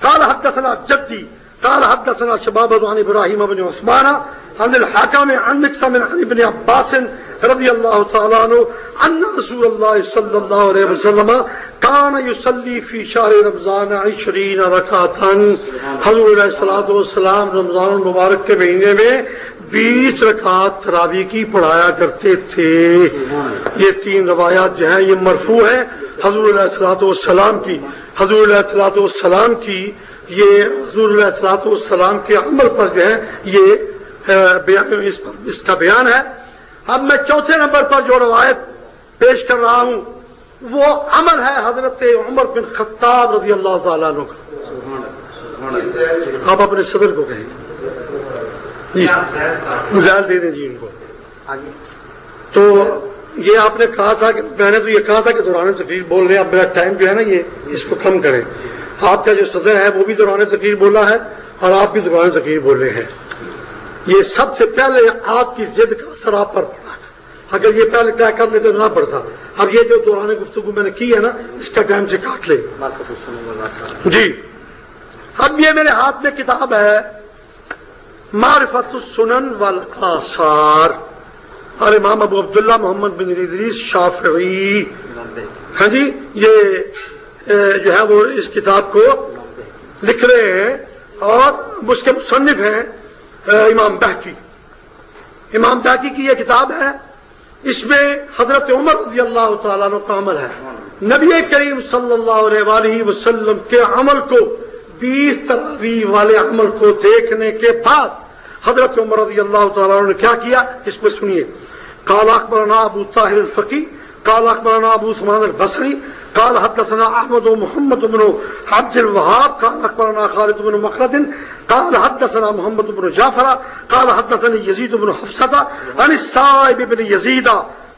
قال حدثنا جدی قال حدثنا شبابة عن ابراہیم بن عثمان عن الحكم عن مقسم عن ابن عباس رضی اللہ تعالی عنہ ان رسول اللہ صلی اللہ علیہ وسلم کان یصلی فی شہر رمضان 20 رکعتا، حضور علیہ الصلوۃ والسلام رمضان المبارک کے مہینے میں 20 رکعات تراویح کی پڑھایا کرتے تھے۔ یہ 3 روایات جو ہیں یہ مرفوع ہے حضور علیہ الصلوۃ والسلام کی، حضور علیہ الصلوۃ والسلام کی، یہ حضور علیہ الصلوۃ والسلام کے عمل پر جو ہے یہ اس کا بیان ہے۔ اب میں چوتھے نمبر پر جو روایت پیش کر رہا ہوں وہ عمل ہے حضرت عمر بن خطاب رضی اللہ تعالیٰ عنہ کا۔ آپ اپنے صدر کو کہیں جی زیادہ دے دیں جی ان کو۔ تو یہ آپ نے کہا تھا کہ میں نے تو یہ کہا تھا کہ دوران تقریر بول رہے ہیں، اب میرا ٹائم جو ہے نا یہ اس کو کم کریں۔ آپ کا جو صدر ہے وہ بھی دوران تقریر بولا ہے اور آپ بھی دوران تقریر بول رہے ہیں۔ یہ سب سے پہلے آپ کی ضد کا اثر آپ پر پڑا، اگر یہ پہلے طے کر لیتے تو نہ پڑتا۔ اب یہ جو دوران گفتگو میں نے کی ہے نا اس کا ٹائم سے کاٹ لے جی۔ اب یہ میرے ہاتھ میں کتاب ہے معرفت السنن والآثار، اور امام ابو عبداللہ محمد بن ادریس شافعی، ہاں جی، یہ جو ہے وہ اس کتاب کو لکھ رہے ہیں، اور اس کے مصنف ہیں امام بہقی۔ امام بہقی کی یہ کتاب ہے، اس میں حضرت عمر رضی اللہ تعالیٰ عنہ کا عمل ہے۔ نبی کریم صلی اللہ علیہ وآلہ وسلم کے عمل کو، 20 تراویح والے عمل کو دیکھنے کے بعد حضرت عمر رضی اللہ تعالیٰ عنہ نے کیا کیا اس میں سنیے۔ قال اخبرنا ابو طاہر الفقی قال اخبرنا ابو عثمان البصری قال حدثنا احمد محمد بن عبد الوهاب قال اخبرنا خالد بن مخلد قال حدثنا محمد بن جعفر قال حدثني يزيد بن حفصة عن السائب بن يزيد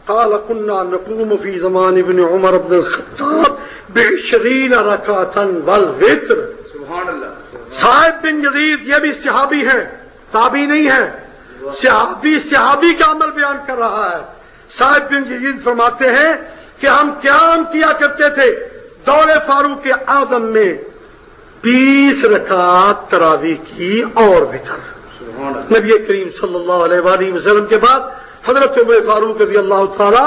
قال كنا نقوم في زمان ابن عمر بن الخطاب ب20 ركعة والوتر۔ سبحان اللہ۔ سائب بن یزید یہ بھی صحابی ہیں، تابعی نہیں ہیں، صحابی کا عمل بیان کر رہا ہے۔ سائب بن یزید فرماتے ہیں کہ ہم قیام کیا کرتے تھے دور فاروق اعظم میں 20 رکعات تراویح کی اور وتر۔ نبی کریم صلی اللہ علیہ وآلہ وسلم کے بعد حضرت عمر فاروق رضی اللہ تعالی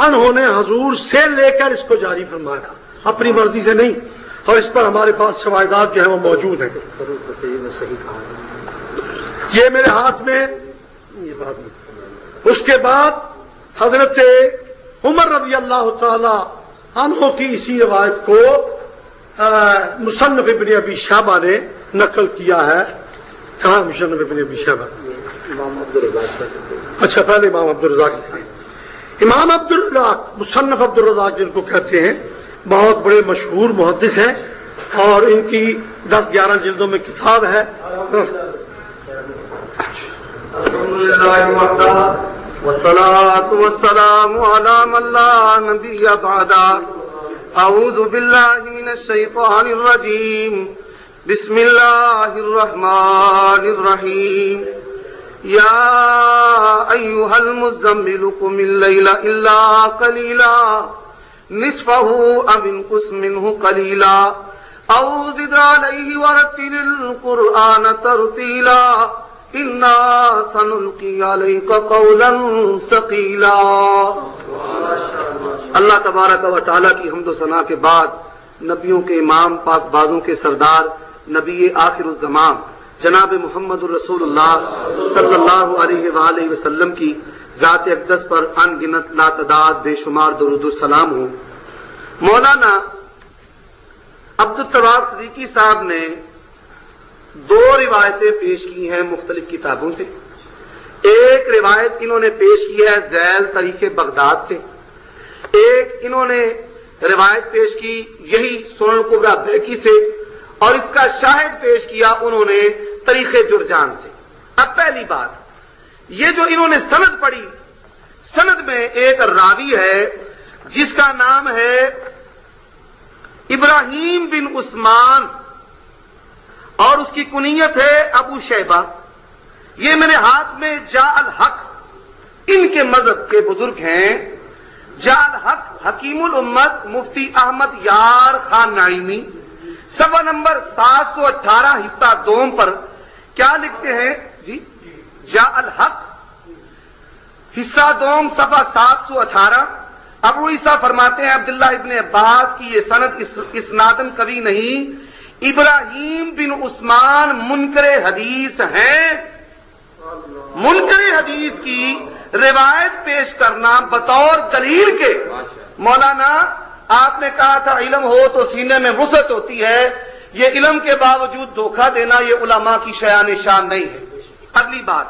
عنہ نے حضور سے لے کر اس کو جاری فرمایا، اپنی مرضی سے نہیں، اور اس پر ہمارے پاس شواہدات جو ہیں وہ موجود ہیں۔ یہ میرے ہاتھ میں، یہ بعد میں۔ اس کے بعد حضرت عمر رضی اللہ تعالی عنہ کی اسی روایت کو مصنف ابن ابی شیبہ نے نقل کیا ہے۔ کہاں مصنف ابن ابی شیبہ؟ اچھا پہلے امام عبدالرزاق لکھائیں۔ امام عبدالرزاق، مصنف عبدالرزاق جن کو کہتے ہیں، بہت بڑے مشہور محدث ہیں، اور ان کی 10-11 جلدوں میں کتاب ہے۔ والصلاة والسلام على من لا نبي بعده أعوذ بالله من الشيطان الرجيم بسم الله الرحمن الرحيم يا أيها المزمل قم الليل إلا قليلا نصفه أو انقص منه قليلا أو زد عليه ورتل القرآن ترتيلا انا سنلقی علیک قولا ثقیلا۔ اللہ تبارک و تعالیٰ کی حمد و ثنا کے بعد نبیوں کے امام، پاک بازوں کے سردار، نبی آخر الزمان جناب محمد الرسول اللہ صلی اللہ علیہ وآلہ وسلم کی ذات اقدس پر ان گنت لا تعداد بے شمار درود و سلام ہوں۔ مولانا عبدالتواب صدیقی صاحب نے 2 روایتیں پیش کی ہیں مختلف کتابوں سے۔ ایک روایت انہوں نے پیش کی ہے ذیل طریق بغداد سے، ایک انہوں نے روایت پیش کی یہی سنن کبریٰ بیہقی سے، اور اس کا شاہد پیش کیا انہوں نے طریق جرجان سے۔ اب پہلی بات، یہ جو انہوں نے سند پڑھی، سند میں ایک راوی ہے جس کا نام ہے ابراہیم بن عثمان اور اس کی کنیت ہے ابو شیبہ۔ یہ میرے ہاتھ میں جاء الحق ان کے مذہب کے بزرگ ہیں، جاء الحق حکیم الامت مفتی احمد یار خان نعیمی، صفحہ نمبر 718 حصہ دوم پر کیا لکھتے ہیں جی؟ جاء الحق حصہ دوم صفحہ 718 ابو عیسیٰ فرماتے ہیں عبداللہ ابن عباس کی یہ سند اسنادن قوی نہیں، ابراہیم بن عثمان منکر حدیث ہیں۔ منکر حدیث کی روایت پیش کرنا بطور دلیل کے، مولانا آپ نے کہا تھا علم ہو تو سینے میں وسعت ہوتی ہے، یہ علم کے باوجود دھوکہ دینا یہ علماء کی شیان شان نہیں ہے۔ اگلی بات،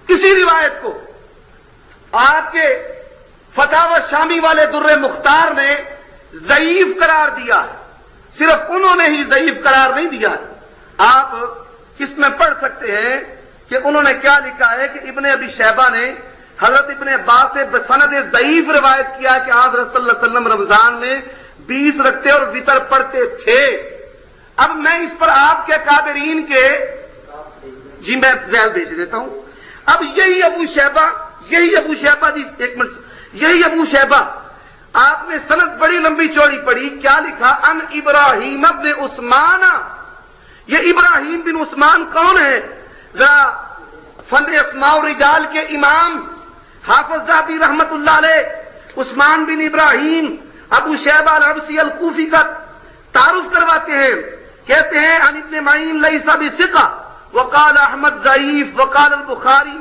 اسی روایت کو آپ کے فتاوی شامی والے در مختار نے ضعیف قرار دیا ہے۔ صرف انہوں نے ہی ضعیف قرار نہیں دیا ہے، آپ کس میں پڑھ سکتے ہیں کہ انہوں نے کیا لکھا ہے کہ ابن ابی شیبہ نے حضرت ابن عباس سے بسند ضعیف روایت کیا کہ حضرت صلی اللہ علیہ وسلم رمضان میں 20 رکھتے اور وطر پڑھتے تھے۔ اب میں اس پر آپ کے کابرین کے جی میں ذیل بھیج دیتا ہوں۔ اب یہی ابو شیبہ جی ایک منٹ، یہی ابو شیبہ آپ نے سند بڑی لمبی چوڑی پڑھی، کیا لکھا؟ ان ابراہیم بن عثمان۔ یہ ابراہیم بن عثمان کون ہے؟ ذرا فن اسماء الرجال کے امام حافظ ذہبی رحمت اللہ علیہ عثمان بن ابراہیم ابو شیبہ العبسی الکوفی کا تعارف کرواتے ہیں، کہتے ہیں ان ابن معین لیس بثقہ وقال احمد ضعیف وقال البخاری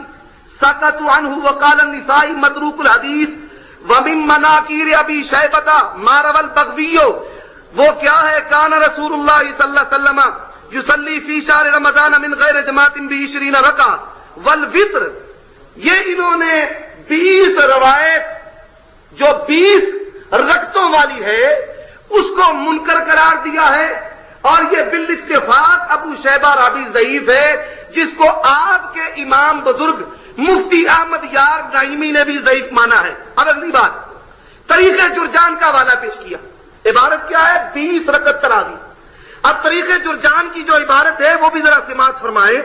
سقط عنہ وقال النسائی متروک الحدیث ومن مناکیر ابی شیبہ ما روى البغوی۔ وہ کیا ہے؟ کان رسول اللہ صلی اللہ علیہ وسلم یصلی فی شہر رمضان من غیر جماعت ب20 رکعہ والوتر۔ یہ انہوں نے 20 روایت جو 20 رکعتوں والی ہے اس کو منکر قرار دیا ہے، اور یہ بالاتفاق ابو شیبہ راوی ضعیف ہے جس کو آپ کے امام بزرگ مفتی احمد یار نعیمی نے بھی ضعیف مانا ہے۔ اب اگلی بات، طریق جرجان کا حوالہ پیش کیا، عبارت کیا ہے؟ 20 رکعت تراوی۔ اب طریق جرجان کی جو عبارت ہے وہ بھی ذرا سماعت فرمائیں۔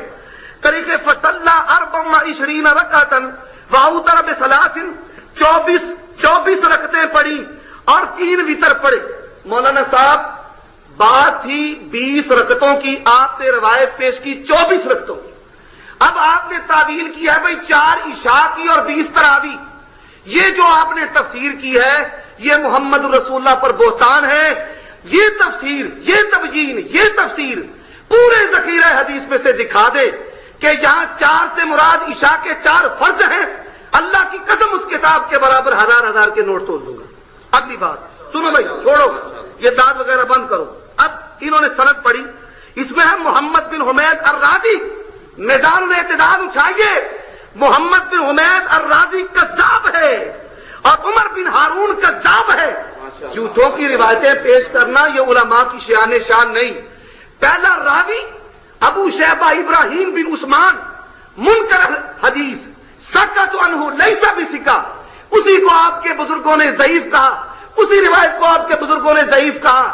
طریق فصلى 24 رکعتا واوتر بثلاث، 24 رکعتیں پڑھی اور 3 وتر پڑھے۔ مولانا صاحب بات تھی 20 رکعتوں کی، آپ نے روایت پیش کی 24 رکعتوں کی۔ اب آپ نے تعویل کی ہے بھائی 4 عشاء کی اور 20 تراوی۔ یہ جو آپ نے تفسیر کی ہے یہ محمد رسول اللہ پر بہتان ہے۔ یہ تفسیر، یہ تبیین، یہ تفسیر پورے ذخیرہ حدیث میں سے دکھا دے کہ یہاں 4 سے مراد عشاء کے 4 فرض ہیں، اللہ کی قسم اس کتاب کے برابر 1000 کے نوٹ توڑ دوں گا۔ اگلی بات سنو بھائی، چھوڑو یہ داد وغیرہ بند کرو۔ اب انہوں نے سند پڑھی، اس میں ہے محمد بن حمید الرازی، میزان الاعتداد اٹھائیے، محمد بن حمید الرازی کذاب ہے اور عمر بن ہارون کذاب ہے۔ جھوٹوں کی روایتیں پیش کرنا یہ علماء کی شان شان نہیں۔ پہلا راوی ابو شیبہ ابراہیم بن عثمان منکر حدیث، سقط عنہ لیس بثقہ، اسی کو آپ کے بزرگوں نے ضعیف کہا، اسی روایت کو آپ کے بزرگوں نے ضعیف کہا،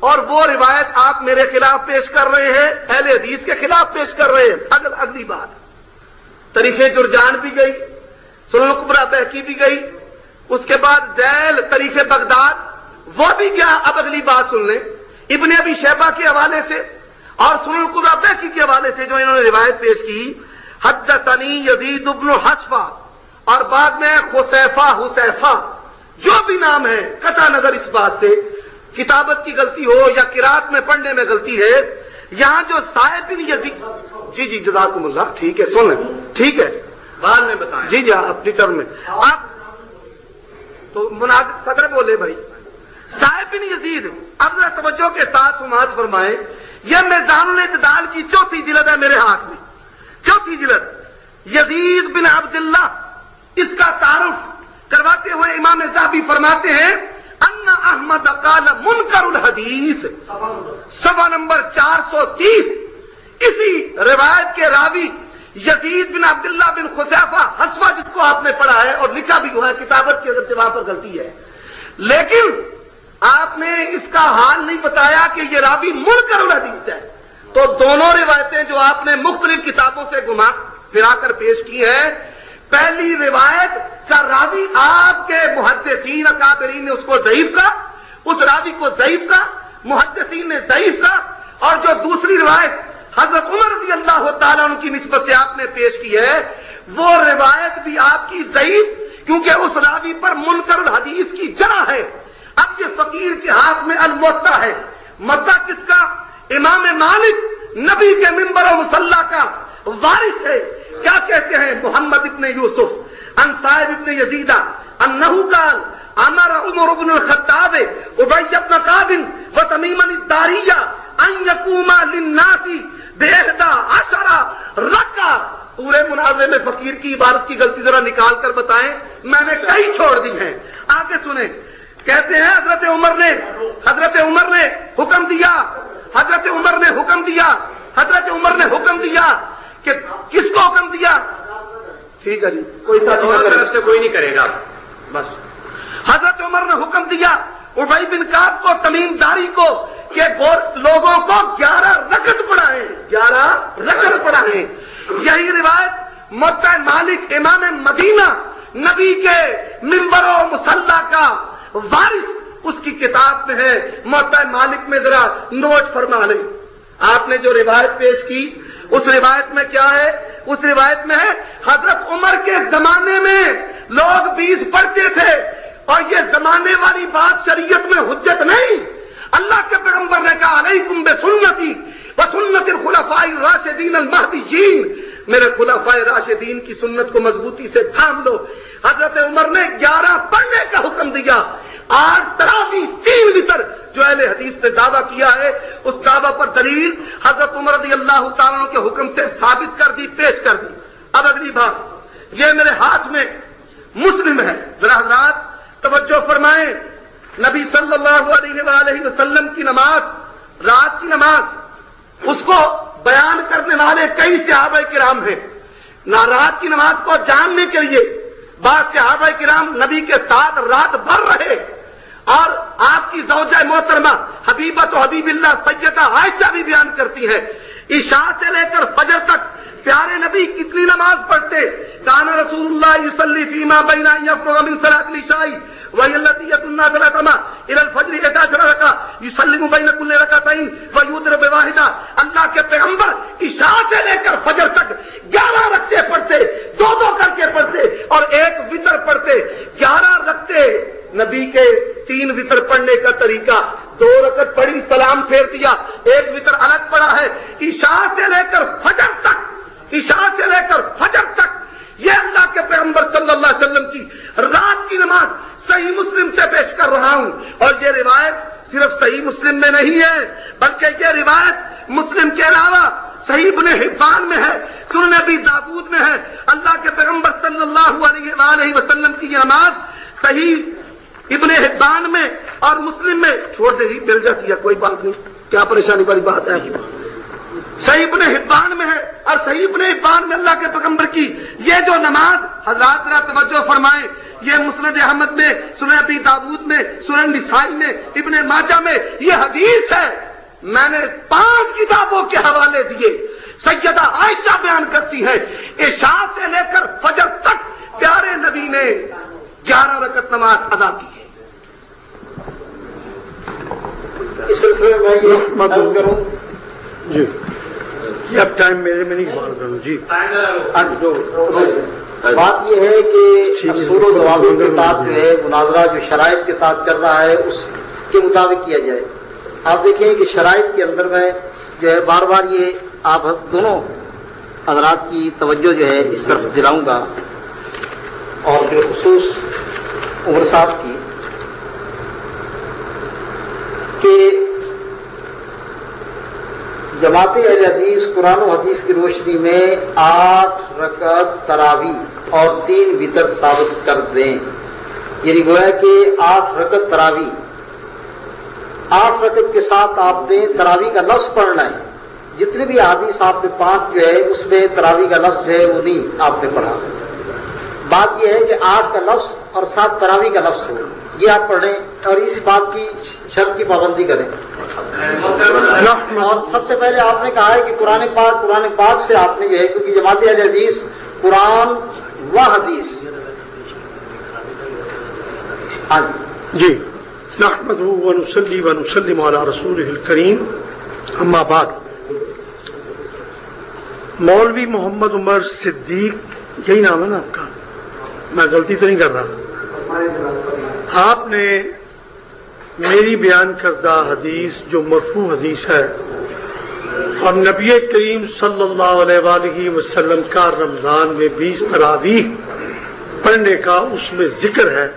اور وہ روایت آپ میرے خلاف پیش کر رہے ہیں، اہل حدیث کے خلاف پیش کر رہے ہیں۔ اگلی بات، طریق جرجان بھی گئی، سنن کبریٰ بیہقی بھی گئی، اس کے بعد ذیل طریق بغداد وہ بھی گیا۔ اب اگلی بات سن لیں، ابن ابی شیبہ کے حوالے سے اور سنن الکبریٰ بیہقی کے حوالے سے جو انہوں نے روایت پیش کی، حدثنی یزید بن حصفہ، اور بعد میں حسیفہ، جو بھی نام ہے، قطع نظر اس بات سے کتابت کی غلطی ہو یا قرات میں پڑھنے میں غلطی ہے، یہاں جو صاحب بن یزید، جی جزاکم اللہ، ٹھیک ہے، سن لیں، ٹھیک ہے، بعد میں بتائیں. جی اپنی ٹرم میں آپ تو مناظر صدر بولے بھائی. صاحب بن یزید، اب ذرا توجہ کے ساتھ سماعت فرمائیں، یہ میزان الاعتدال کی 4تھی جلد ہے میرے ہاتھ میں، 4تھی جلد. یزید بن عبداللہ، اس کا تعارف کرواتے ہوئے امام ذہبی فرماتے ہیں ان احمد قال منکر الحدیث، صفحہ نمبر 430. اسی روایت کے راوی یزید بن عبداللہ بن حذیفہ حصفہ، جس کو آپ نے پڑھا ہے اور لکھا بھی ہوا ہے، کتابت کی اگرچہ وہاں پر غلطی ہے، لیکن آپ نے اس کا حال نہیں بتایا کہ یہ راوی منکر الحدیث ہے. تو دونوں روایتیں جو آپ نے مختلف کتابوں سے گھما پھرا کر پیش کی ہیں، پہلی روایت کا راوی آپ کے محدثین اکابرین نے اس کو ضعیف کہا، اس راوی کو ضعیف کہا، محدثین نے ضعیف کہا. اور جو دوسری روایت حضرت عمر رضی اللہ تعالیٰ عنہ کی نسبت سے آپ نے پیش کی ہے، وہ روایت بھی آپ کی ضعیف، کیونکہ اس راوی پر منکر الحدیث کی جرح ہے. اب یہ فقیر کے ہاتھ میں الموطا ہے. موطا کس کا؟ امام مالک، نبی کے منبر و مصلی کا وارث ہے. کیا کہتے ہیں؟ محمد ابن یوسف عن صاحب ابن یزید انہ قال امر عمر بن الخطاب ابی بن کعب وتمیم الداریہ ان یقوما للناس بإحدى عشر رکعہ. پورے مناظرے میں فقیر کی عبارت کی غلطی ذرا نکال کر بتائیں، میں نے کئی چھوڑ دی ہیں. آگے سنیں، کہتے ہیں حضرت عمر نے حکم دیا، حضرت عمر نے حکم دیا کہ کس کو حکم دیا؟ ٹھیک ہے جی، کوئی ساتھی اور طرف سے کوئی نہیں کرے گا بس. حضرت عمر نے حکم دیا ابی بن کعب کو، تمیم داری کو، کہ لوگوں کو 11 رکعت پڑھائیں، 11 رکعت پڑھائیں. یہی روایت موطا مالک، امام مدینہ، نبی کے منبر و مصلی کا وارث، اس کی کتاب میں ہے موطا مالک میں، ذرا نوٹ فرما لیں. آپ نے جو روایت پیش کی، اس روایت میں کیا ہے؟ اس روایت میں ہے حضرت عمر کے زمانے میں لوگ 20 پڑھتے تھے، اور یہ زمانے والی بات شریعت میں حجت نہیں. اللہ کے پیغمبر نے کہا علیکم بسنتی وسنت الخلفاء الراشدین المہدیین، میرے خلفاء راشدین کی سنت کو مضبوطی سے تھام لو. حضرت عمر نے 11 پڑھنے کا حکم دیا. 8 تراویح 3 وتر جو اہل حدیث نے دعویٰ کیا ہے، اس دعویٰ پر دلیل حضرت عمر رضی اللہ تعالیٰ عنہ کے حکم سے ثابت کر دی، پیش کر دی. اب اگلی بات، یہ میرے ہاتھ میں مسلم ہے، ذرا حضرات توجہ فرمائیں. نبی صلی اللہ علیہ وآلہ وسلم کی نماز، رات کی نماز، اس کو بیان کرنے والے کئی صحابہ کرام ہیں. رات کی نماز کو جاننے کے لیے بعض صحابہ کرام نبی کے ساتھ رات بھر رہے، اور آپ کی زوجہ محترمہ حبیبہ تو حبیب اللہ سیدہ عائشہ بھی بیان کرتی ہیں، عشاء سے لے کر فجر تک پیارے نبی کتنی نماز پڑھتے. کان رسول اللہ یصلی فیما بین ان یفرغ من صلاۃ العشاء وهي التي يتنا ثلاثما الى الفجر 11 رکعہ یسلم بین کل رکعتین ویوتر بواحدہ. اللہ کے پیغمبر عشاء سے لے کر فجر تک 11 رکعتیں پڑھتے، 2 کر کے پڑھتے، اور 1 وتر پڑھتے. 11 رکعتیں نبی کے 3 وتر پڑھنے کا طریقہ، 2 رکعت پڑھی، سلام پھیر دیا، 1 وتر الگ پڑھا ہے. عشاء سے لے کر فجر تک، عشاء سے لے کر فجر تک یہ اللہ کے پیغمبر صلی اللہ علیہ وسلم کی رات کی نماز صحیح مسلم سے پیش کر رہا ہوں. اور یہ روایت صرف صحیح مسلم میں نہیں ہے، بلکہ یہ روایت مسلم کے علاوہ صحیح ابن حبان میں ہے، سنن ابی داؤد میں ہے. اللہ کے پیغمبر صلی اللہ علیہ وآلہ وسلم کی یہ نماز صحیح ابن حبان میں اور مسلم میں، چھوڑ دے گی مل جاتی ہے، کوئی بات نہیں، کیا پریشانی والی بات ہے. صحیح ابن حبان میں ہے، اور صحیح ابن حبان میں اللہ کے پیغمبر کی یہ جو نماز، حضرات ذرا توجہ فرمائیں، یہ مسند احمد میں، سنن ابی داؤد میں، سنن نسائی میں، ابن ماجہ میں یہ حدیث ہے. میں نے 5 کتابوں کے حوالے دیے. سیدہ عائشہ بیان کرتی ہے عشاء سے لے کر فجر تک پیارے نبی نے 11 رکعت نماز ادا کی ہے. اس سلسلے میں یہ عرض کروں جی یہ اب ٹائم میرے میں نہیں بات کروں جی. بات یہ ہے کہ اصول و ضوابط کے تحت جو ہے مناظرہ جو شرائط کے تحت چل رہا ہے اس کے مطابق کیا جائے. آپ دیکھیں کہ شرائط کے اندر میں جو ہے بار بار یہ آپ دونوں حضرات کی توجہ جو ہے اس طرف دلاؤں گا اور بالخصوص عمر صاحب کی کہ جماعت اہل حدیث قرآن و حدیث کی روشنی میں 8 رکعت تراویح اور 3 وتر ثابت کر دیں. یعنی گویا کہ 8 رکعت تراویح، 8 رکعت کے ساتھ آپ نے تراویح کا لفظ پڑھنا ہے. جتنے بھی حدیث آپ نے 5 جو ہے اس میں تراویح کا لفظ جو ہے وہ نہیں آپ نے پڑھا. بات یہ ہے کہ 8 کا لفظ اور 7 تراویح کا لفظ ہو، یہ آپ پڑھیں اور اس بات کی شرط کی پابندی کریں. اور سب سے پہلے آپ نے کہا ہے کہ قرآن پاک سے آپ نے جو ہے کیونکہ جماعت اہل حدیث قرآن و حدیث. ہاں جی نحمدہ ونصلی ونسلم علی رسولہ الکریم. اما بعد، مولوی محمد عمر صدیق یہی نام ہے نا آپ کا؟ میں غلطی تو نہیں کر رہا؟ آپ نے میری بیان کردہ حدیث جو مرفوع حدیث ہے اور نبی کریم صلی اللہ علیہ وآلہ وسلم کا رمضان میں 20 تراویح پڑھنے کا اس میں ذکر ہے،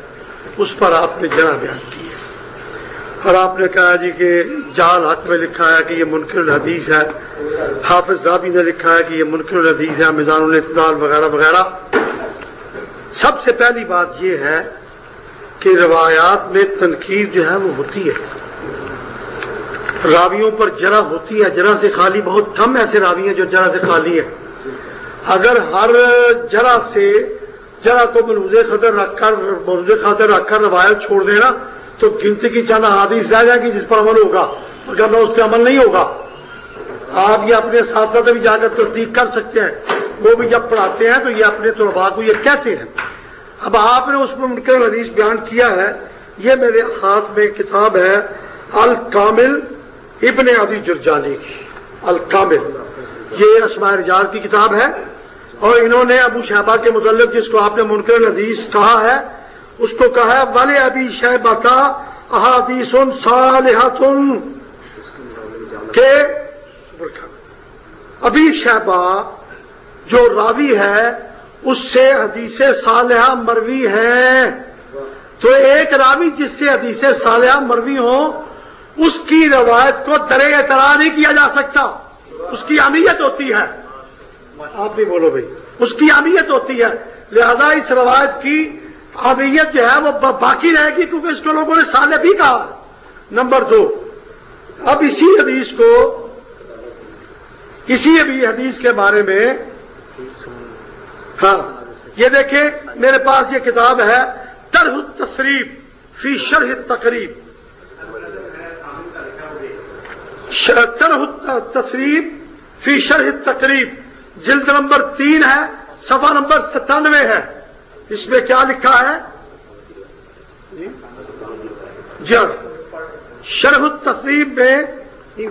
اس پر آپ نے جنا بیان کی ہے. اور آپ نے کہا جی کہ جال حق میں لکھا ہے کہ یہ منکر الحدیث ہے، حافظ ذہبی نے لکھا ہے کہ یہ منکر الحدیث ہے، میزان الاعتدال وغیرہ وغیرہ. سب سے پہلی بات یہ ہے کہ روایات میں تنقید جو ہے وہ ہوتی ہے، راویوں پر جرح ہوتی ہے. جرح سے خالی بہت کم ایسے راوی ہیں جو جرح سے خالی ہیں. اگر ہر جرح کو ملحوظ خاطر رکھ کر روایت چھوڑ دینا تو گنتی کی چند احادیث رہ جائے گی جس پر عمل ہوگا، مگر اس پہ عمل نہیں ہوگا. آپ یہ اپنے اساتذہ سے بھی جا کر تصدیق کر سکتے ہیں، وہ بھی جب پڑھاتے ہیں تو یہ اپنے طلباء کو یہ کہتے ہیں. اب آپ نے اس میں منکر الحدیث بیان کیا ہے. یہ میرے ہاتھ میں کتاب ہے الکامل ابن عدی جرجانی کی. الکامل یہ اسماء رجال کی کتاب ہے اور انہوں نے ابو شیبہ کے متعلق جس کو آپ نے منکر الحدیث کہا ہے اس کو کہا ہے ولی ابی شیبہ احادیث صالحۃ، کہ ابی شیبہ جو راوی ہے اس سے حدیث صالحہ مروی ہے. تو ایک راوی جس سے حدیث صالحہ مروی ہو اس کی روایت کو درِ اعتراض نہیں کیا جا سکتا، اس کی اہمیت ہوتی ہے. آپ بھی بولو بھائی، اس کی اہمیت ہوتی ہے، لہذا اس روایت کی اہمیت جو ہے وہ باقی رہے گی کیونکہ اس کو لوگوں نے صالح بھی کہا. نمبر 2، اب اسی حدیث کے بارے میں ہاں یہ دیکھیں میرے پاس یہ کتاب ہے طرح التصریف فی شرح التقریب. طرح التصریف فی شرح التقریب جلد نمبر 3 ہے، صفحہ نمبر 97 ہے. اس میں کیا لکھا ہے؟ جی شرح التصریف میں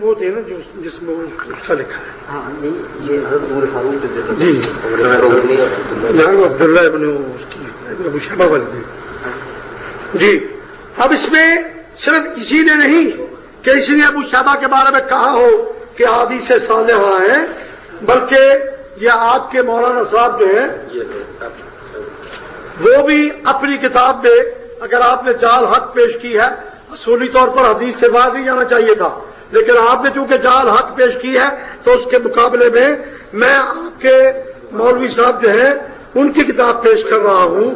وہ تھے نا جس میں لکھا ہے. ہاں یہ حضرت عمر فاروق جی عبداللہ ابن ابو شیبہ والے تھے. جی اب اس میں صرف اسی نے نہیں کہ اسی نے ابو شیبہ کے بارے میں کہا ہو کہ حدیث صالحہ ہیں، بلکہ یہ آپ کے مولانا صاحب جو ہیں وہ بھی اپنی کتاب میں، اگر آپ نے جال حق پیش کی ہے اصولی طور پر حدیث سے باہر نہیں جانا چاہیے تھا، لیکن آپ نے چونکہ جال حق پیش کی ہے تو اس کے مقابلے میں میں آپ کے مولوی صاحب جو ہیں ان کی کتاب پیش کر رہا ہوں.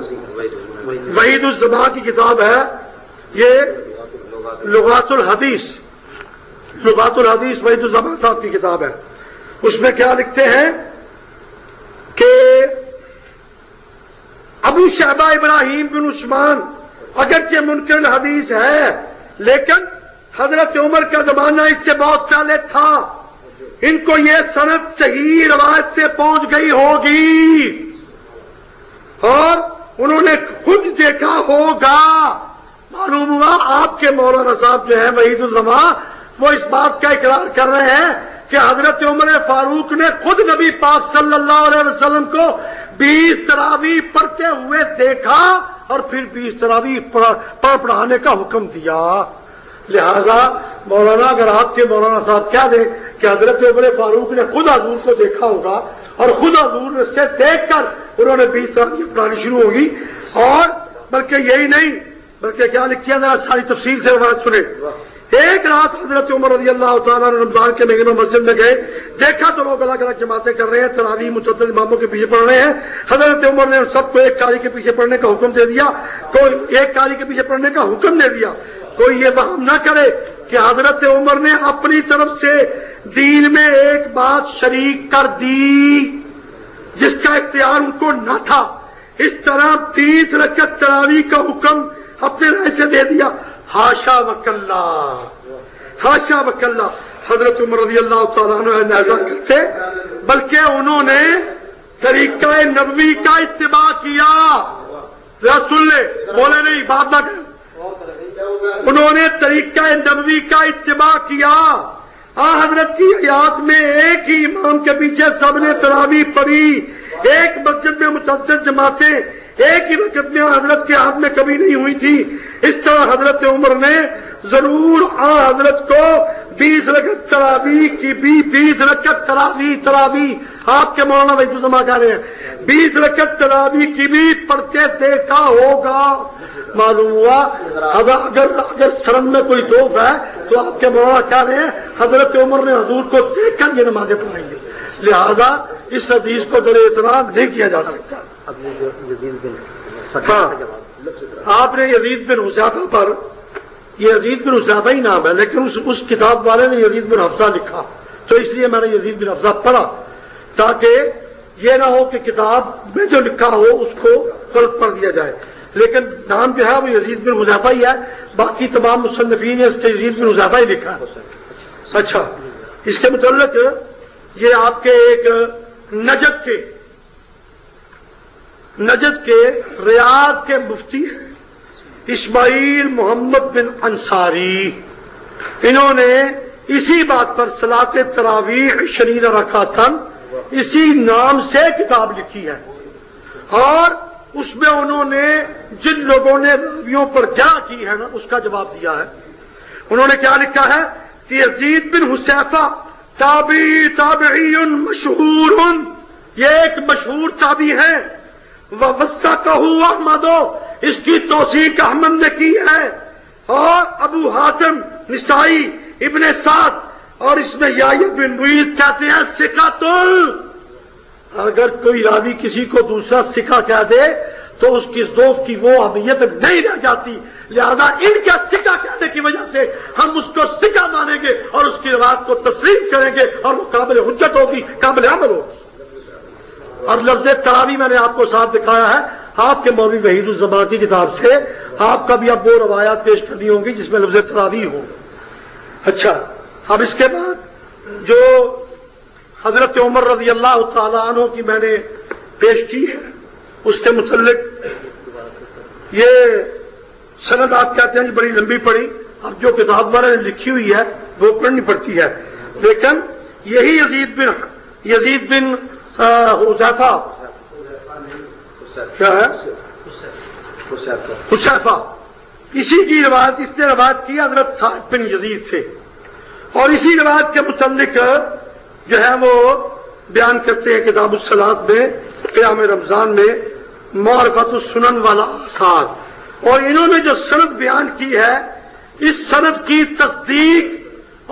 وحید الزمان کی کتاب ہے یہ لغات الحدیث وحید الزمان صاحب کی کتاب ہے. اس میں کیا لکھتے ہیں کہ ابو شیبہ ابراہیم بن عثمان اگرچہ منکر الحدیث ہے لیکن حضرت عمر کا زمانہ اس سے بہت پہلے تھا، ان کو یہ سند صحیح روایت سے پہنچ گئی ہوگی اور انہوں نے خود دیکھا ہوگا. معلوم ہوا آپ کے مولانا صاحب جو ہیں وحید الزمان وہ اس بات کا اقرار کر رہے ہیں کہ حضرت عمر فاروق نے خود نبی پاک صلی اللہ علیہ وسلم کو 20 تراویح پڑھتے ہوئے دیکھا اور پھر 20 تراویح پڑھانے کا حکم دیا. لہذا مولانا اگر آپ کے مولانا صاحب کہہ دیں کہ حضرت عمر فاروق نے خود حضور کو دیکھا ہوگا اور خود حضور سے دیکھ کر انہوں نے 20 تراویح پڑھانی شروع ہوگی. اور بلکہ یہی نہیں بلکہ کیا لکھا ذرا ساری تفصیل سے روایت سنیں. ایک رات حضرت عمر رضی اللہ تعالیٰ نے رمضان کے مہینے میں مسجد میں گئے, دیکھا تو لوگ الگ الگ جماعتیں کر رہے ہیں, تراویح متعدد اماموں کے پیچھے پڑھ رہے ہیں. حضرت عمر نے سب کو ایک قاری کے پیچھے پڑھنے کا حکم دے دیا, کوئی ایک قاری کے پیچھے پڑھنے کا حکم دے دیا. کوئی یہ وہم نہ کرے کہ حضرت عمر نے اپنی طرف سے دین میں ایک بات شریک کر دی جس کا اختیار ان کو نہ تھا. اس طرح 20 رکعت تراویح کا حکم اپنے رائے سے دے دیا. ہاشا وکلا, ہاشا وکلا. حضرت عمر رضی اللہ تعالیٰ عنہ ایسا کرتے, بلکہ انہوں نے طریقہ نبوی کا اتباع کیا. ذرا سن لے, بولے نہیں, بات نہ کریں. انہوں نے طریقہ نبوی کا اتباع کیا. حضرت کی حیات میں ایک ہی امام کے پیچھے سب نے تراویح پڑھی, ایک مسجد میں متعدد جماعتیں ایک ہی وقت میں حضرت کے ہاتھ میں کبھی نہیں ہوئی تھی. اس طرح حضرت عمر نے ضرور حضرت کو 20 رکعت تراویح کی بھی 20 رکعت تراویح آپ کے مولانا وحید الزما کہہ رہے ہیں 20 رکعت تراویح کی بھی پڑھتے دیکھا ہوگا. معلوم ہوا اگر سرن میں کوئی دوف ہے تو آپ کے مولانا کہہ رہے ہیں حضرت عمر نے حضور کو دیکھ کر یہ نمازیں پڑھائی ہیں. لہذا اس حدیث کو در اعتراض نہیں کیا جا سکتا. آپ نے یزید بن حذیفہ پر, یہ یزید بن حذیفہ ہی نام ہے لیکن اس کتاب والے نے یزید بن حفصہ لکھا, تو اس لیے میں نے یزید بن حفصہ پڑھا تاکہ یہ نہ ہو کہ کتاب میں جو لکھا ہو اس کو غلط پڑھ دیا جائے. لیکن نام جو ہے وہ یزید بن حذیفہ ہی ہے, باقی تمام مصنفین نے اس کے یزید بن حذیفہ ہی لکھا ہے. اچھا, اس کے متعلق یہ آپ کے ایک نجد کے ریاض کے مفتی ہیں اسماعیل محمد بن انصاری. انہوں نے اسی بات پر صلاۃ تراویح 20 رکعتاً اسی نام سے کتاب لکھی ہے, اور اس میں انہوں نے جن لوگوں نے راویوں پر جرح کی ہے نا اس کا جواب دیا ہے. انہوں نے کیا لکھا ہے کہ یزید بن حذیفہ تابعی مشہور, یہ ایک مشہور تابعی ہے. وَوَثَّقَهُ احمد, اس کی توثیق احمد نے کی ہے, اور ابو حاتم نسائی ابن سعد, اور اس میں یحییٰ بن معین کہتے ہیں ثقۃ. اگر کوئی راوی کسی کو دوسرا ثقہ کہہ دے تو اس کی ذوف کی وہ اہمیت نہیں رہ جاتی. لہذا ان کا ثقہ کہنے کی وجہ سے ہم اس کو ثقہ مانیں گے اور اس کی روایت کو تسلیم کریں گے اور وہ قابل حجت ہوگی, قابل عمل ہوگی. اور لفظ تراویح میں نے آپ کو ساتھ دکھایا ہے آپ کے مولوی وحید الزما کی کتاب سے. آپ کا بھی اب وہ روایات پیش کرنی ہوں گی جس میں لفظ تراویح ہو. اچھا, اب اس کے بعد جو حضرت عمر رضی اللہ تعالیٰ عنہ کی میں نے پیش کی ہے اس کے متعلق یہ سند آپ کہتے ہیں بڑی لمبی پڑی. اب جو کتاب والے نے لکھی ہوئی ہے وہ پڑھنی پڑتی ہے, لیکن یہی یزید بن حذیفہ کیا ہے حذیفہ, اسی کی روایت اس نے روایت کی حضرت سعد بن یزید سے, اور اسی روایت کے متعلق جو ہے وہ بیان کرتے ہیں کتاب الصلاۃ میں قیام رمضان میں معرفت السنن والا آثار. اور انہوں نے جو سند بیان کی ہے اس سند کی تصدیق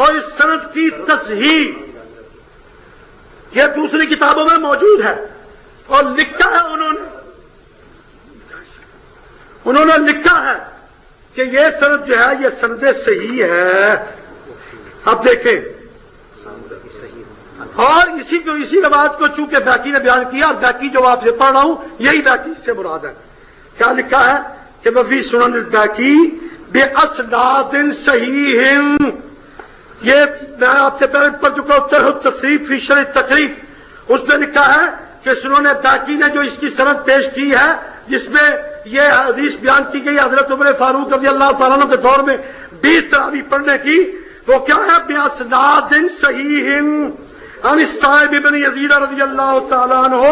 اور اس سند کی تصحیح یہ دوسری کتابوں میں موجود ہے, اور لکھا ہے انہوں نے لکھا ہے کہ یہ سند جو ہے یہ سند صحیح ہے. اب دیکھیں, اور اسی روایت کو چونکہ بیقی نے بیان کیا, اور بیقی جو آپ سے پڑھ رہا ہوں یہی بیقی سے مراد ہے. کیا لکھا ہے کہ وفی سنن البیقی باسناد صحیح, یہ میں آپ سے پہلے پڑھ چکا ہوں طرح التصریف فی شرح تقریب. اس نے لکھا ہے کہ سنن بیقی نے جو اس کی سند پیش کی ہے جس میں یہ حدیث بیان کی گئی حضرت عمر فاروق رضی اللہ تعالیٰ عنہ کے دور میں 20 تراویح پڑھنے کی, وہ کیا ہے؟ بِأَسْنَادٍ صَحِيحٍ عن الصائب بن یزید رضی اللہ تعالیٰ عنہ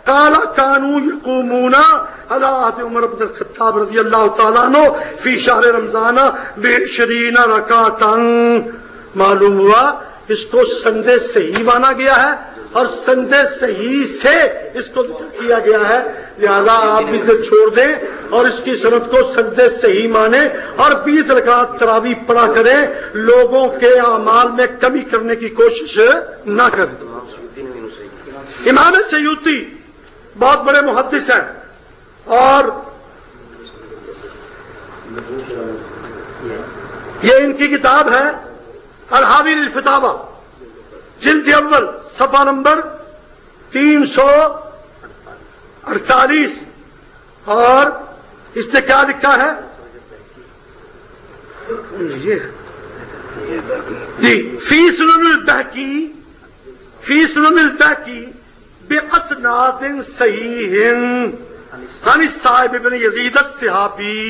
قال كانوا يقومون على عهد عمر بن الخطاب رضی اللہ تعالیٰ عنہ فی شہر رمضان ب20 رکعتا. معلوم ہوا اس کو سند صحیح مانا گیا ہے اور سند صحیح سے اس کو ذکر کیا گیا ہے، لہذا آپ اسے چھوڑ دیں اور اس کی سند کو سند صحیح مانیں اور 20 رکعت تراویح پڑھا کریں، لوگوں کے اعمال میں کمی کرنے کی کوشش نہ کریں. امام سیوطی بہت بڑے محدث ہیں اور یہ ان کی کتاب ہے الحاوی للفتاوی، جلد اول صفحہ نمبر 348 اور اس نے کیا لکھا ہے جی فی سنن البہقی باسناد صحیح عن صائب بن یزید الصحابی.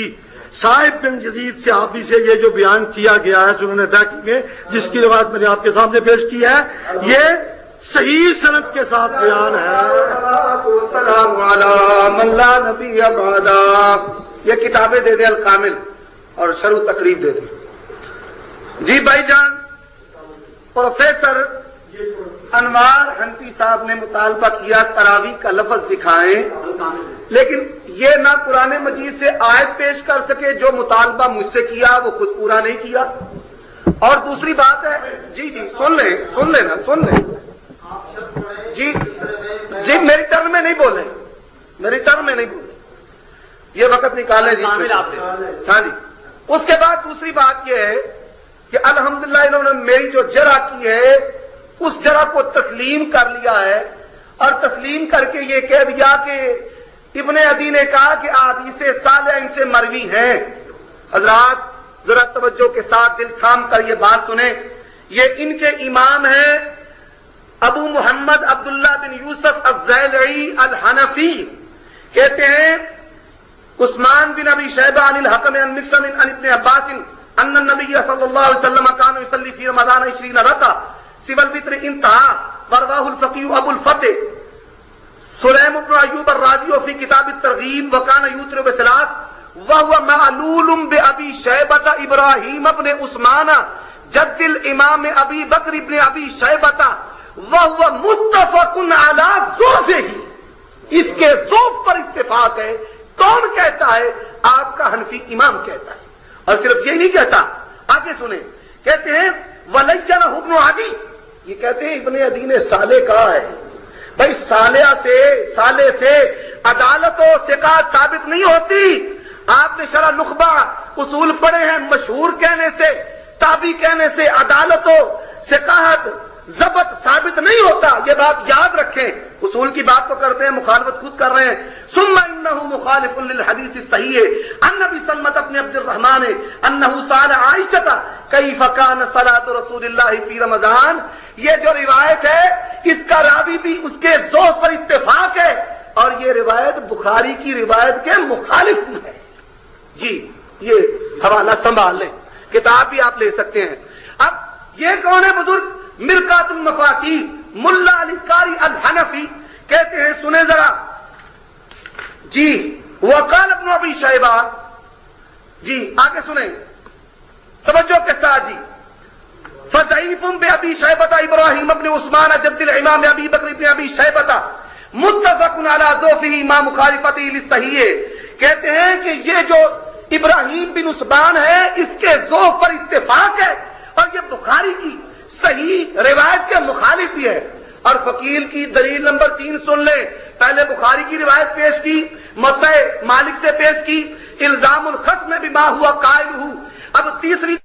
صائب بن یزید صحابی سے یہ جو بیان کیا گیا ہے سنن بہقی میں، جس کی روایت میں نے آپ کے سامنے پیش کی ہے، یہ صحیح سند کے ساتھ بیان ہے. والسلام علی من لا نبی بعد. یہ کتابیں دے دے الکامل اور شروع تقریب دے دے. جی بھائی جان، پروفیسر انوار حنفی صاحب نے مطالبہ کیا تراویح کا لفظ دکھائیں، لیکن یہ نہ قرآن مجید سے آیت پیش کر سکے، جو مطالبہ مجھ سے کیا وہ خود پورا نہیں کیا. اور دوسری بات ہے، جی سن لیں جی میری ٹرن میں نہیں بولے، یہ وقت نکالیں جی. ہاں جی. اس کے بعد دوسری بات یہ ہے کہ الحمدللہ انہوں نے میری جو جرح کی ہے اس جرح کو تسلیم کر لیا ہے، اور تسلیم کر کے یہ کہہ دیا کہ ابن عدی نے کہا کہ احادیث صالحہ ان سے مروی ہیں. حضرات ذرا توجہ کے ساتھ دل تھام کر یہ بات سنیں. یہ ان کے امام ہیں ابو محمد عبداللہ بن یوسف الزیلعی الحنفی. کہتے ہیں عثمان بن ابی شیبہ عن الحکم عن مقسم عن ابن عباس ان النبی صلی اللہ علیہ وسلم کان یصلی فی رمضان 20 رکعہ سوى الوتر انتہا ورواه الفقی ابو الفتح سلیم بن ایوب الرازی فی کتاب الترغیب وکان یوتر بثلاث وهو معلول بابی شیبہ ابراہیم ابن عثمان جد الامام ابی بکر ابن ابی شیبہ وهو متفق علی ضعفہ. اس کے ضعف پر اتفاق ہے. کون کہتا ہے؟ آپ کا حنفی امام کہتا ہے. اور صرف یہ نہیں کہتا، آگے سنیں. کہتے ہیں وَلَيَّنَهُ ابن عدی. یہ کہتے ہیں ابن عدی نے صالح کہا ہے. بھائی صالح سے عدالت و ثقات ثابت نہیں ہوتی. آپ نے شرح نخبہ اصول پڑھے ہیں، مشہور کہنے سے، تابعی کہنے سے عدالت و ثقات ضبط ثابت نہیں ہوتا. یہ بات یاد رکھیں. اصول کی بات تو کرتے ہیں، مخالفت خود کر رہے ہیں. ثم انه مخالف للحديث الصحيح عن ابي سلمة بن عبد الرحمن انه سأل عائشة كيف كان صلاة رسول الله في رمضان. یہ جو روایت ہے اس کا راوی بھی اس کے ذوق پر اتفاق ہے، اور یہ روایت بخاری کی روایت کے مخالف بھی ہے. جی یہ حوالہ سنبھال لیں، کتاب بھی آپ لے سکتے ہیں. اب یہ کون ہے بزرگ؟ مرقات المفاتیح ملا علی قاری الحنفی. کہتے ہیں سنیں ذرا جی وقال ابن ابی شیبہ. جی آگے سنیں توجہ کے ساتھ. جی فضعیف بابی شیبہ ابراہیم ابن عثمان جد الامام ابی بکر ابن ابی شیبہ متفق علی ضعفہ ما مخالفتہ للصحیح. کہتے ہیں کہ یہ جو ابراہیم بن عثمان ہے اس کے ذوق پر اتفاق ہے، اور یہ بخاری کی صحیح روایت کے مخالف بھی ہے. اور فقیل کی دلیل نمبر 3 سن لیں. پہلے بخاری کی روایت پیش کی، موطئ مالک سے پیش کی، الزام الخصم بما ہوا قائلہ. اب تیسری